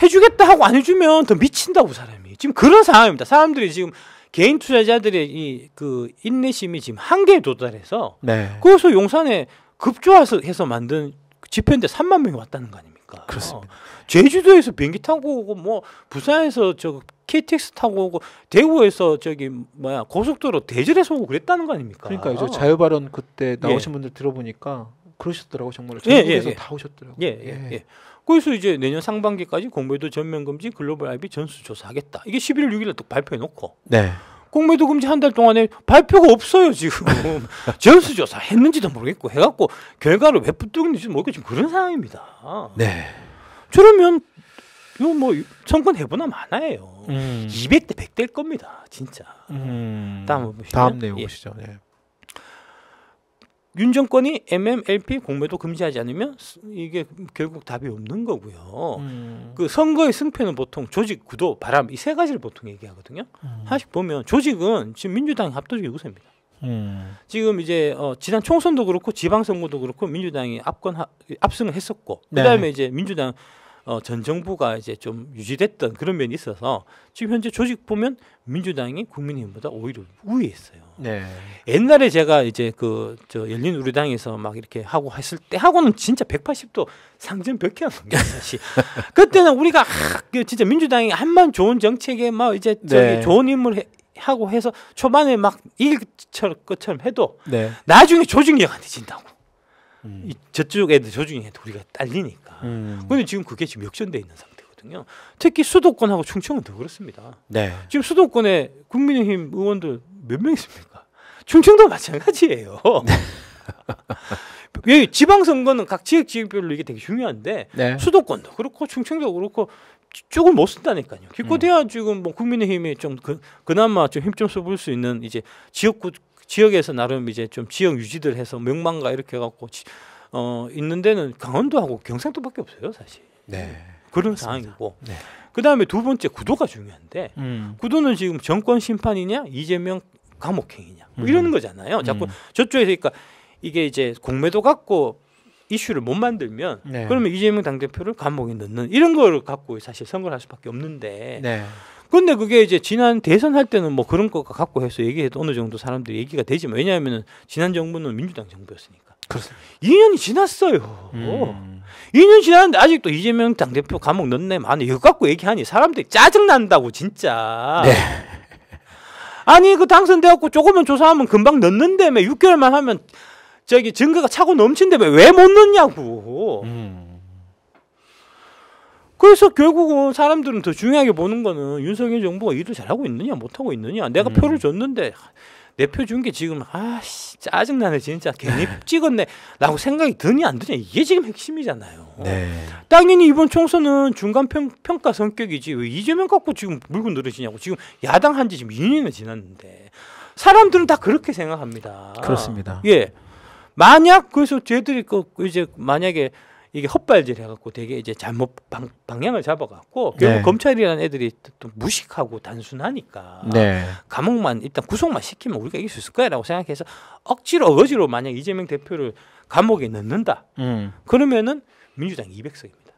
해주겠다 하고 안 해주면 더 미친다고 사람이. 지금 그런 상황입니다. 사람들이 지금 개인 투자자들의 이 그 인내심이 지금 한계에 도달해서 네. 그래서 용산에 급조해서 만든 집회인데 3만 명이 왔다는 거 아닙니까? 그렇습니다. 제주도에서 비행기 타고 오고 뭐 부산에서 저 KTX 타고 오고 대구에서 저기 뭐야 고속도로 대절해서 오고 그랬다는 거 아닙니까? 그러니까 요 자유발언 그때 나오신 분들 들어보니까 그러셨더라고 정말 전국에서 다 오셨더라고. 예. 그래서 이제 내년 상반기까지 공매도 전면 금지 글로벌 IB 전수 조사하겠다. 이게 11월 6일에 또 발표해 놓고. 네. 공매도 금지 한 달 동안에 발표가 없어요 지금. 전수 조사 했는지도 모르겠고 해갖고 결과를 왜 붙들는지 모르겠고 지금 그런 상황입니다. 네. 저러면 이거 뭐 선거 해보나 마나예요. 200대 100대일 겁니다, 진짜. 다음 내용 보시죠. 네. 윤 정권이 MMLP 공매도 금지하지 않으면 이게 결국 답이 없는 거고요. 그 선거의 승패는 보통 조직, 구도, 바람 이 세 가지를 보통 얘기하거든요. 하나씩 보면 조직은 지금 민주당이 압도적인 우세입니다. 지금 이제 지난 총선도 그렇고 지방선거도 그렇고 민주당이 압승을 했었고 그다음에 이제 민주당 전 정부가 이제 좀 유지됐던 그런 면이 있어서 지금 현재 조직 보면 민주당이 국민의힘보다 오히려 우위했어요. 네. 옛날에 제가 이제 저 열린우리당에서 막 이렇게 하고 했을 때 하고는 진짜 180도 상전벽해한 겁니다. 사실 그때는 우리가 진짜 민주당이 한만 좋은 정책에 막 이제 저기 좋은 인물 하고 해서 초반에 막 이길 것처럼 해도 나중에 조직력 안 뒤진다고. 저쪽 애들 조중에 우리가 딸리니까. 근데 지금 그게 지금 역전돼 있는 상태거든요. 특히 수도권하고 충청은 더 그렇습니다. 네. 지금 수도권에 국민의힘 의원들 몇 명 있습니까? 충청도 마찬가지예요. 왜 지방선거는 각 지역별로 이게 되게 중요한데 네. 수도권도 그렇고 충청도 그렇고 쭉은 못 쓴다니까요. 기껏해야 지금 뭐 국민의힘이 좀 그나마 좀 힘 좀 써볼 수 있는 이제 지역에서 나름 이제 좀 지역 유지들 해서 명망가 이렇게 해갖고 있는 데는 강원도하고 경상도밖에 없어요, 사실. 네. 그런 맞습니다. 상황이고. 네. 그 다음에 두 번째 구도가 중요한데 구도는 지금 정권 심판이냐 이재명 감옥행이냐 뭐 이러는 거잖아요. 자꾸 저쪽에서 그러니까 이게 이제 공매도 갖고 이슈를 못 만들면 네. 그러면 이재명 당대표를 감옥에 넣는 이런 걸 갖고 사실 선거를 할 수밖에 없는데 네. 근데 그게 이제 지난 대선 할 때는 뭐 그런 거 갖고 해서 얘기해도 어느 정도 사람들이 얘기가 되지만 왜냐하면 지난 정부는 민주당 정부였으니까. 그렇습니다. 2년이 지났어요. 2년 지났는데 아직도 이재명 당대표 감옥 넣네 마네 이거 갖고 얘기하니 사람들이 짜증난다고 진짜. 네. 아니 그 당선돼갖고 조금만 조사하면 금방 넣는다며 6개월만 하면 저기 증거가 차고 넘친다며 왜 못 넣냐고. 그래서 결국은 사람들은 더 중요하게 보는 거는 윤석열 정부가 일을 잘하고 있느냐 못하고 있느냐. 내가 표를 줬는데 내 표 준 게 지금 아씨 짜증나네 진짜 괜히 찍었네 라고 생각이 드니 안 드냐 이게 지금 핵심이잖아요. 네. 당연히 이번 총선은 중간 평가 성격이지 왜 이재명 갖고 지금 물고 늘어지냐고. 지금 야당 한 지 지금 2년이 지났는데 사람들은 다 그렇게 생각합니다. 그렇습니다. 예. 만약 그래서 쟤들이 이제 만약에 이게 헛발질 해갖고 되게 이제 잘못 방향을 잡아갖고 결국 네. 검찰이라는 애들이 또 무식하고 단순하니까 네. 감옥만 일단 구속만 시키면 우리가 이길 수 있을 거야라고 생각해서 억지로 어거지로 만약 이재명 대표를 감옥에 넣는다. 그러면은 민주당 200석입니다.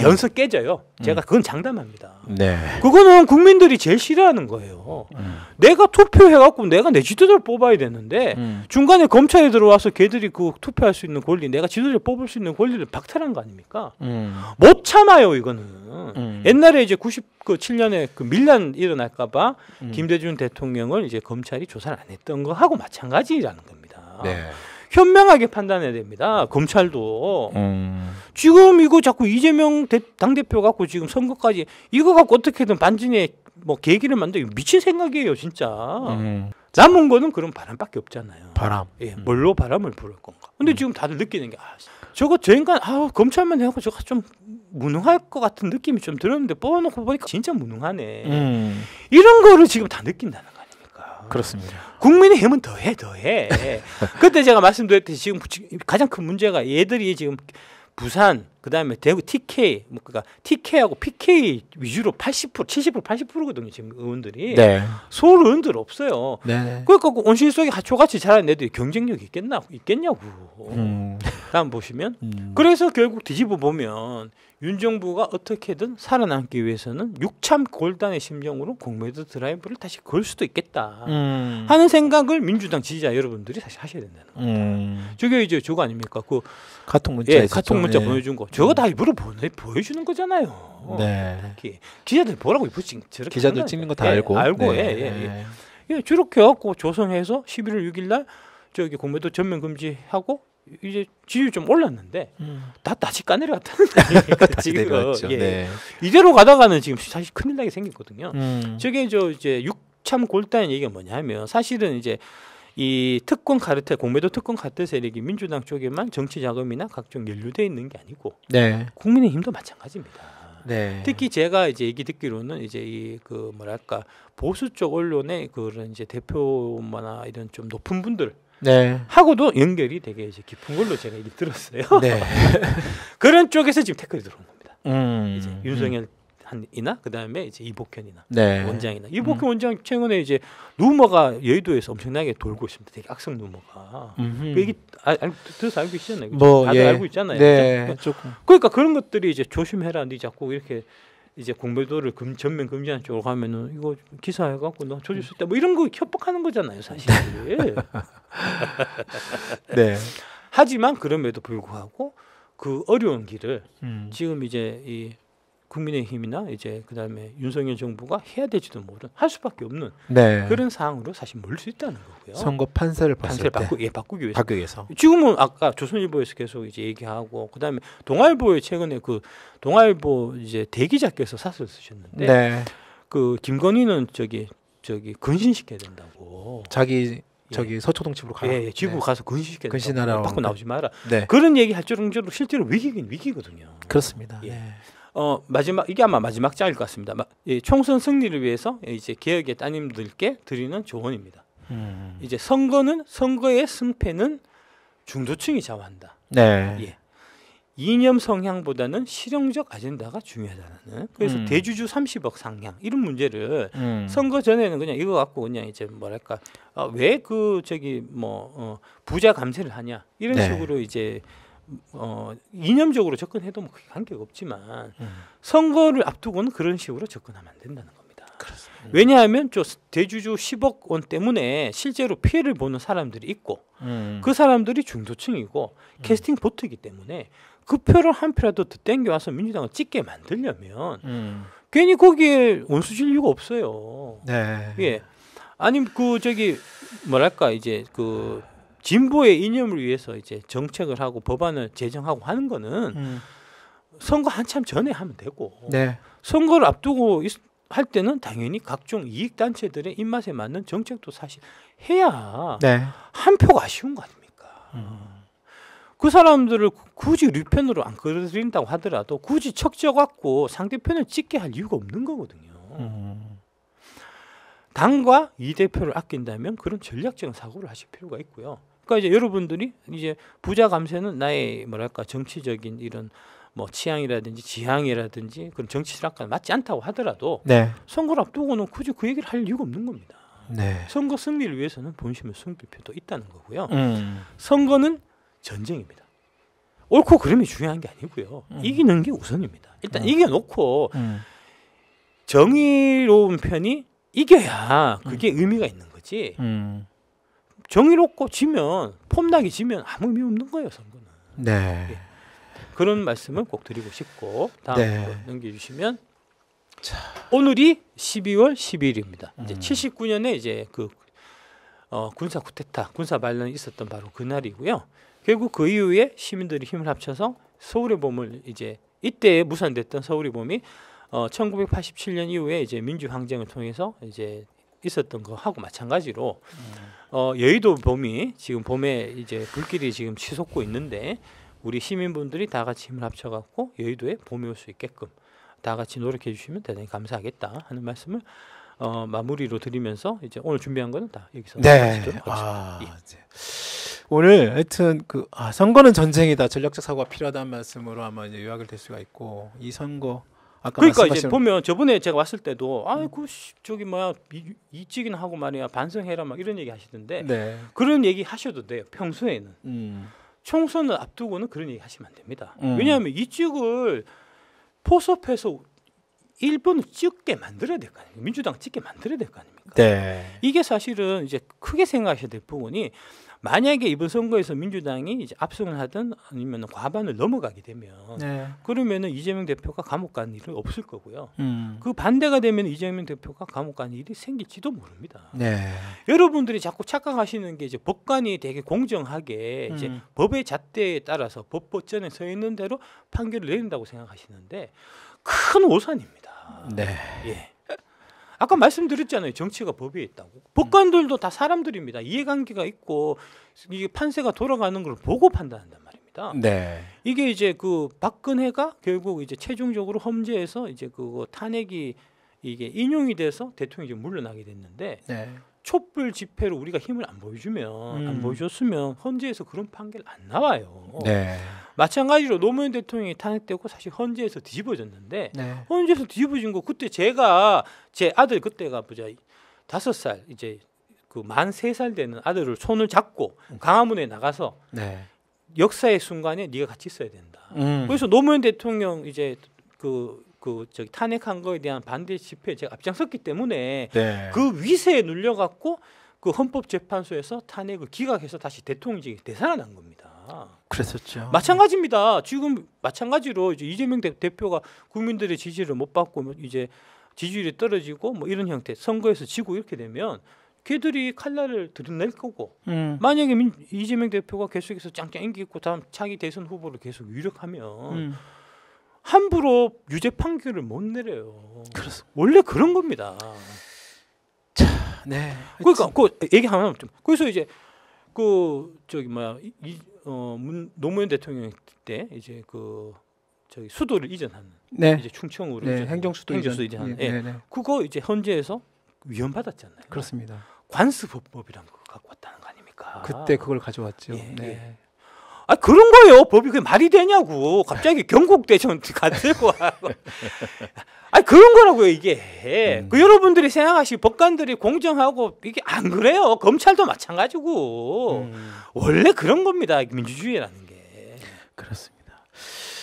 연석 깨져요. 제가 그건 장담합니다. 네. 그거는 국민들이 제일 싫어하는 거예요. 내가 투표해갖고 내가 내 지도자를 뽑아야 되는데 중간에 검찰이 들어와서 걔들이 그 투표할 수 있는 권리 내가 지도자를 뽑을 수 있는 권리를 박탈한 거 아닙니까? 못 참아요 이거는. 옛날에 이제 97년에 그 밀란 일어날까봐 김대중 대통령을 이제 검찰이 조사를 안 했던 거하고 마찬가지라는 겁니다. 네. 현명하게 판단해야 됩니다. 검찰도. 지금 이거 자꾸 이재명 당대표 갖고 지금 선거까지 이거 갖고 어떻게든 반진의 뭐 계기를 만들기 미친 생각이에요 진짜. 남은 거는 그런 바람밖에 없잖아요. 바람. 예, 뭘로 바람을 부를 건가. 근데 지금 다들 느끼는 게 저거 저 인간 검찰만 해갖고 저거 좀 무능할 것 같은 느낌이 좀 들었는데 뽑아놓고 보니까 진짜 무능하네. 이런 거를 지금 다 느낀다는 거 아닙니까? 그렇습니다. 국민의힘은 더해. 그때 제가 말씀드렸듯이 지금 가장 큰 문제가 얘들이 지금 부산 그다음에 대구 TK 그러니까 TK하고 PK 위주로 80% 70% 80%거든요 지금 의원들이. 네. 서울 의원들 없어요. 네. 그러니까 온실 속에 하초같이 자란 애들이 경쟁력이 있겠냐고. 다음 보시면 그래서 결국 뒤집어 보면 윤 정부가 어떻게든 살아남기 위해서는 육참 골단의 심정으로 공매도 드라이브를 다시 걸 수도 있겠다 하는 생각을 민주당 지지자 여러분들이 사실 하셔야 된다는 겁니다. 저게 이제 저거 아닙니까? 그 카톡 문자 예, 카톡 문자 보내준 거 저거 다 일부러 보여주는 거잖아요. 네. 기자들 뭐라고 저렇게 기자들 찍는 거 다 알고. 알고 네. 예, 저렇게 해갖고 조성해서 11월 6일 날 저기 공매도 전면 금지하고 이제 지지율 좀 올랐는데 다 다시 까내려갔다는 거니까 지금 네. 이대로 가다가는 지금 사실 큰일 나게 생겼거든요. 저게 이제 육참 골단의 얘기가 뭐냐면 사실은 이제 이 특권 카르텔 공매도 특권 카르텔 세력이 민주당 쪽에만 정치 자금이나 각종 연루돼 있는 게 아니고 네. 국민의힘도 마찬가지입니다. 네. 특히 제가 이제 얘기 듣기로는 이제 이 그 뭐랄까 보수 쪽 언론의 그런 이제 대표나 이런 좀 높은 분들 네. 하고도 연결이 되게 이제 깊은 걸로 제가 얘기 들었어요. 네. 그런 쪽에서 지금 태클이 들어온 겁니다. 이제 윤석열 이나 그다음에 이제 이복현이나 네. 원장이나 이복현 원장 최근에 이제 루머가 여의도에서 엄청나게 돌고 있습니다. 되게 악성 루머가. 그 얘기 들어서 알고 계시잖아요. 뭐 다들 예. 알고 있잖아요. 네. 조금. 그러니까 그런 것들이 이제 조심해라. 네 자꾸 이렇게 이제 공매도를 전면 금지하는 쪽으로 가면은 이거 기사해갖고 너 조질 수 있다. 뭐 이런 거 협박하는 거잖아요, 사실. 네. 하지만 그럼에도 불구하고 그 어려운 길을 지금 이제 이 국민의힘이나 이제 그다음에 윤석열 정부가 해야 될지도 모르는 할 수밖에 없는 네. 그런 상황으로 사실 몰릴 수 있다는 거고요. 선거 판세를 봤을 때 바꾸기 위해서. 바꾸기 위해서. 지금은 아까 조선일보에서 계속 이제 얘기하고 그다음에 동아일보에 최근에 그 동아일보 이제 대기자께서 사설 쓰셨는데 네. 그 김건희는 저기 근신시켜야 된다고. 자기 서초동 집으로 가라. 예, 집으로 가서 근신시켜야 된다고. 근신하라고. 밖으로 나오지 마라. 네. 그런 얘기 할 정도로 실제로 위기긴 위기거든요. 그렇습니다. 예. 네. 마지막 이게 아마 마지막 짤일 것 같습니다. 총선 승리를 위해서 이제 개혁의 따님들께 드리는 조언입니다. 이제 선거의 승패는 중도층이 좌우한다. 네. 예. 이념 성향보다는 실용적 아젠다가 중요하다는. 그래서 대주주 30억 상향 이런 문제를 선거 전에는 그냥 이거 갖고 그냥 이제 뭐랄까 왜 그 부자 감세를 하냐 이런 네. 식으로 이제 이념적으로 접근해도 뭐 크게 관계가 없지만 선거를 앞두고는 그런 식으로 접근하면 안 된다는 겁니다. 그렇습니다. 왜냐하면 저 대주주 10억 원 때문에 실제로 피해를 보는 사람들이 있고 그 사람들이 중도층이고 캐스팅 보트이기 때문에 그 표를 한 표라도 더 땡겨와서 민주당을 찍게 만들려면 괜히 거기에 원수 질 이유가 없어요. 네. 예. 아니 뭐랄까 이제 그 진보의 이념을 위해서 이제 정책을 하고 법안을 제정하고 하는 거는 선거 한참 전에 하면 되고 네. 선거를 앞두고 할 때는 당연히 각종 이익 단체들의 입맛에 맞는 정책도 사실 해야 네. 한 표가 아쉬운 거 아닙니까? 그 사람들을 굳이 우리 편으로 안 끌어들인다고 하더라도 굳이 척져갖고 상대편을 찍게 할 이유가 없는 거거든요. 당과 이 대표를 아낀다면 그런 전략적인 사고를 하실 필요가 있고요. 그러니까 이제 여러분들이 이제 부자 감세는 나의 뭐랄까 정치적인 이런 뭐 취향이라든지 지향이라든지 그런 정치 철학과 맞지 않다고 하더라도 네. 선거를 앞두고는 굳이 그 얘기를 할 이유가 없는 겁니다. 네. 선거 승리를 위해서는 본심을 숨길 필요도 있다는 거고요. 선거는 전쟁입니다. 옳고 그름이 중요한 게 아니고요. 이기는 게 우선입니다. 일단 이겨놓고 정의로운 편이 이겨야 그게 의미가 있는 거지. 정의롭고 지면 폼나게 지면 아무 의미 없는 거예요. 선거는. 네. 예. 그런 말씀을 꼭 드리고 싶고 다음 네. 넘겨주시면 오늘이 12월 12일입니다. 이제 79년에 이제 그 군사 쿠데타, 군사 반란이 있었던 바로 그 날이고요. 결국 그 이후에 시민들이 힘을 합쳐서 서울의 봄을 이제 이때 무산됐던 서울의 봄이 1987년 이후에 이제 민주항쟁을 통해서 이제 있었던 거하고 마찬가지로 여의도 봄이 지금 봄에 이제 불길이 지금 치솟고 있는데 우리 시민분들이 다 같이 힘을 합쳐갖고 여의도에 봄이 올 수 있게끔 다 같이 노력해 주시면 대단히 감사하겠다 하는 말씀을 마무리로 드리면서 이제 오늘 준비한 거는 다 여기서 마치도록 하겠습니다. 네. 오늘 하여튼 선거는 전쟁이다. 전략적 사고가 필요하다는 말씀으로 아마 이제 요약을 될 수가 있고 이 선거 아까 그러니까 이제 보면 저번에 제가 왔을 때도 저기 뭐야 이직이나 하고 말이야 반성해라 막 이런 얘기 하시던데 네. 그런 얘기 하셔도 돼요. 평소에는 총선을 앞두고는 그런 얘기 하시면 안 됩니다. 왜냐하면 이직을 포섭해서 일본을 찍게 만들어야 될 거 아닙니까? 민주당 찍게 만들어야 될 거 아닙니까? 네. 이게 사실은 이제 크게 생각하셔야 될 부분이 만약에 이번 선거에서 민주당이 이제 압승을 하든 아니면 과반을 넘어가게 되면 네. 그러면은 이재명 대표가 감옥 가는 일은 없을 거고요. 그 반대가 되면 이재명 대표가 감옥 가는 일이 생길지도 모릅니다. 네. 여러분들이 자꾸 착각하시는 게 이제 법관이 되게 공정하게 이제 법의 잣대에 따라서 법보전에 서 있는 대로 판결을 내린다고 생각하시는데 큰 오산입니다. 네. 예. 아까 말씀드렸잖아요. 정치가 법에 있다고. 법관들도 다 사람들입니다. 이해관계가 있고 이게 판세가 돌아가는 걸 보고 판단한단 말입니다. 네. 이게 이제 그 박근혜가 결국 이제 최종적으로 험지에서 이제 그거 탄핵이 이게 인용이 돼서 대통령이 이제 물러나게 됐는데 네. 촛불 집회로 우리가 힘을 안 보여주면 안 보여줬으면 헌재에서 그런 판결 안 나와요. 네. 마찬가지로 노무현 대통령이 탄핵되고 사실 헌재에서 뒤집어졌는데 네. 헌재에서 뒤집어진 거 그때 제가 제 아들 그때가 보자 5살 이제 그 만 3살 되는 아들을 손을 잡고 강화문에 나가서 네. 역사의 순간에 네가 같이 있어야 된다. 그래서 노무현 대통령 이제 저기 탄핵한 거에 대한 반대 집회에 제가 앞장섰기 때문에 네. 그 위세에 눌려 갖고 그 헌법재판소에서 탄핵을 기각해서 다시 대통령직이 되살아난 겁니다. 그랬었죠. 마찬가지입니다. 지금 마찬가지로 이제 이재명 대표가 국민들의 지지를 못 받고 이제 지지율이 떨어지고 뭐 이런 형태 선거에서 지고 이렇게 되면 걔들이 칼날을 드러낼 거고 만약에 이재명 대표가 계속해서 짱짱 인기 있고 다음 차기 대선 후보를 계속 유력하면 함부로 유죄 판결을 못 내려요. 그렇습니다. 원래 그런 겁니다. 자, 네. 그러니까 그 얘기 하나 좀. 그래서 이제 그 저기 뭐야 노무현 대통령 때 이제 그 저기 수도를 이전하는 네. 이제 충청으로 네, 행정수도 이전하는 네, 네. 그거 이제 헌재에서 위헌받았잖아요. 그렇습니다. 관습법이라는 거 갖고 왔다는 거 아닙니까? 그때 그걸 가져왔죠. 예, 네. 예. 아 그런 거예요. 법이 그게 말이 되냐고. 갑자기 경국대전 가지고 와고. 아 그런 거라고요 이게. 그 여러분들이 생각하시 법관들이 공정하고 이게 안 그래요. 검찰도 마찬가지고. 원래 그런 겁니다. 민주주의라는 게. 그렇습니다.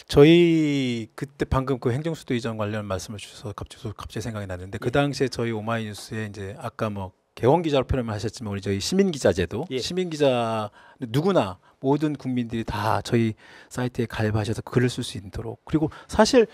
저희 그때 방금 그 행정수도 이전 관련 말씀을 주셔서 갑자기 생각이 났는데 그 당시에 저희 오마이뉴스에 이제 아까 뭐 개원 기자로 표현을 하셨지만 우리 저희 시민 기자제도 시민 기자 누구나 모든 국민들이 다 저희 사이트에 가입하셔서 글을 쓸 수 있도록 그리고 사실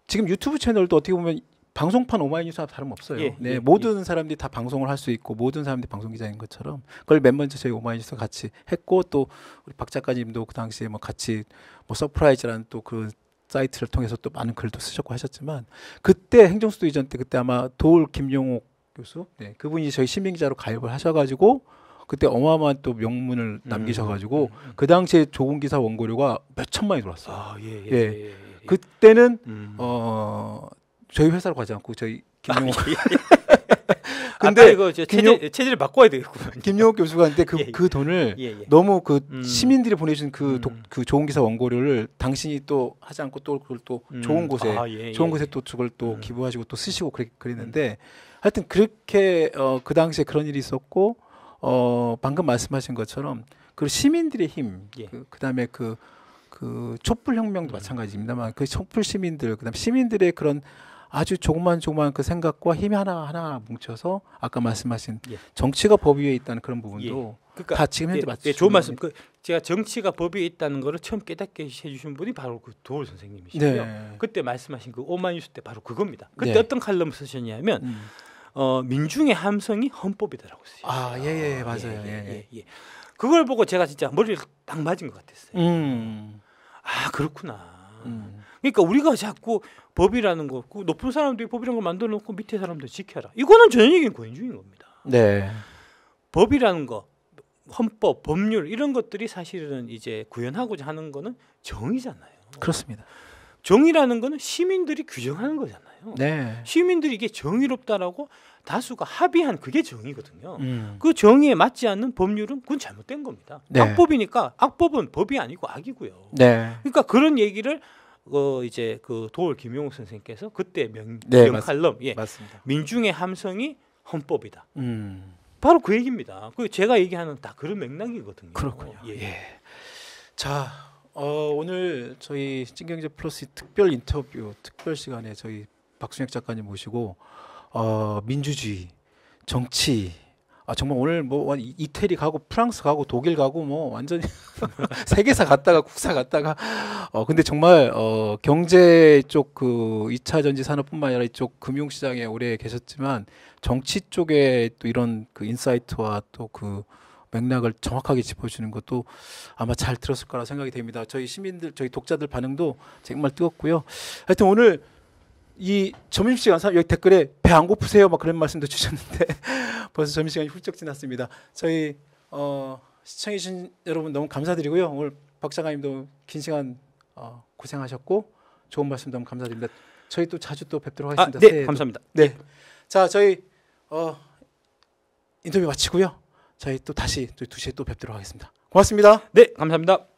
지금 유튜브 채널도 어떻게 보면 방송판 오마이뉴스와 다름없어요. 모든 사람들이 다 방송을 할 수 있고 모든 사람들이 방송 기자인 것처럼 그걸 맨 먼저 저희 오마이뉴스가 같이 했고 또 우리 박 작가님도 그 당시에 뭐 같이 뭐 서프라이즈라는 또 그 사이트를 통해서 또 많은 글도 쓰셨고 하셨지만 그때 행정수도 이전 때 그때 아마 도울 김용옥 교수 그분이 저희 시민 기자로 가입을 하셔가지고 그때 어마어마한 또 명문을 남기셔가지고 그 당시에 좋은 기사 원고료가 몇 천만이 들어왔어요. 그때는 저희 회사로 가지 않고 저희 김용옥 근데 이거 체질을 바꿔야 되겠구나. 김용옥 교수가 근데 그 돈을 너무 그 시민들이 보내준 그 좋은 기사 원고료를 당신이 또 하지 않고 또 그걸 또 좋은 곳에 좋은 곳에 또 그걸 또 기부하시고 또 쓰시고 그랬는데 하여튼 그렇게 그 당시에 그런 일이 있었고 방금 말씀하신 것처럼 그 시민들의 힘 그다음에 그 촛불 혁명도 마찬가지입니다만 그 촛불 시민들 그다음 시민들의 그런 아주 조그만 그 생각과 힘이 하나 뭉쳐서 아까 말씀하신 정치가 법 위에 있다는 그런 부분도 그러니까 다 지금 현재 맞죠. 좋은 말씀. 제가 정치가 법 위에 있다는 거를 처음 깨닫게 해주신 분이 바로 그 도울 선생님이시고요. 그때 말씀하신 그 오마이뉴스 때 바로 그겁니다. 그때 어떤 칼럼을 쓰셨냐면 민중의 함성이 헌법이다라고 쓰셨어요. 예, 맞아요. 그걸 보고 제가 진짜 머리를 딱 맞은 것 같았어요. 아 그렇구나. 그러니까 우리가 자꾸 법이라는 거, 그 높은 사람들이 법이라는 걸 만들어 놓고 밑에 사람들 지켜라. 이거는 전형적인 권위주의인 겁니다. 네. 법이라는 거, 헌법, 법률 이런 것들이 사실은 이제 구현하고자 하는 거는 정의잖아요. 그렇습니다. 정의라는 거는 시민들이 규정하는 거잖아요. 네. 시민들이 이게 정의롭다라고 다수가 합의한 그게 정의거든요. 그 정의에 맞지 않는 법률은 그건 잘못된 겁니다. 악법이니까 악법은 법이 아니고 악이고요. 그러니까 그런 얘기를 이제 그 도울 김용옥 선생님께서 그때 명칼럼 맞습니다. 민중의 함성이 헌법이다. 바로 그 얘기입니다. 그 제가 얘기하는 다 그런 맥락이거든요. 그렇군요. 자, 오늘 저희 찐경제 플러스 특별 인터뷰 특별 시간에 저희 박순혁 작가님 모시고 민주주의, 정치 정말 오늘 뭐 이태리 가고 프랑스 가고 독일 가고 뭐 완전히 세계사 갔다가 국사 갔다가 근데 정말 경제 쪽 그 2차 전지 산업뿐만 아니라 이쪽 금융시장에 오래 계셨지만 정치 쪽에 또 이런 그 인사이트와 또 그 맥락을 정확하게 짚어주는 것도 아마 잘 들었을 거라 생각이 됩니다. 저희 시민들, 저희 독자들 반응도 정말 뜨겁고요. 하여튼 오늘 이 점심시간 여기 댓글에 배 안 고프세요? 막 그런 말씀도 주셨는데 벌써 점심시간이 훌쩍 지났습니다. 저희 시청해주신 여러분 너무 감사드리고요. 오늘 박 작가님도 긴 시간 고생하셨고 좋은 말씀 너무 감사드립니다. 저희 또 자주 또 뵙도록 하겠습니다. 네, 감사합니다. 네, 자 저희 인터뷰 마치고요. 저희 또 다시 2시에 또 뵙도록 하겠습니다. 고맙습니다. 네, 감사합니다.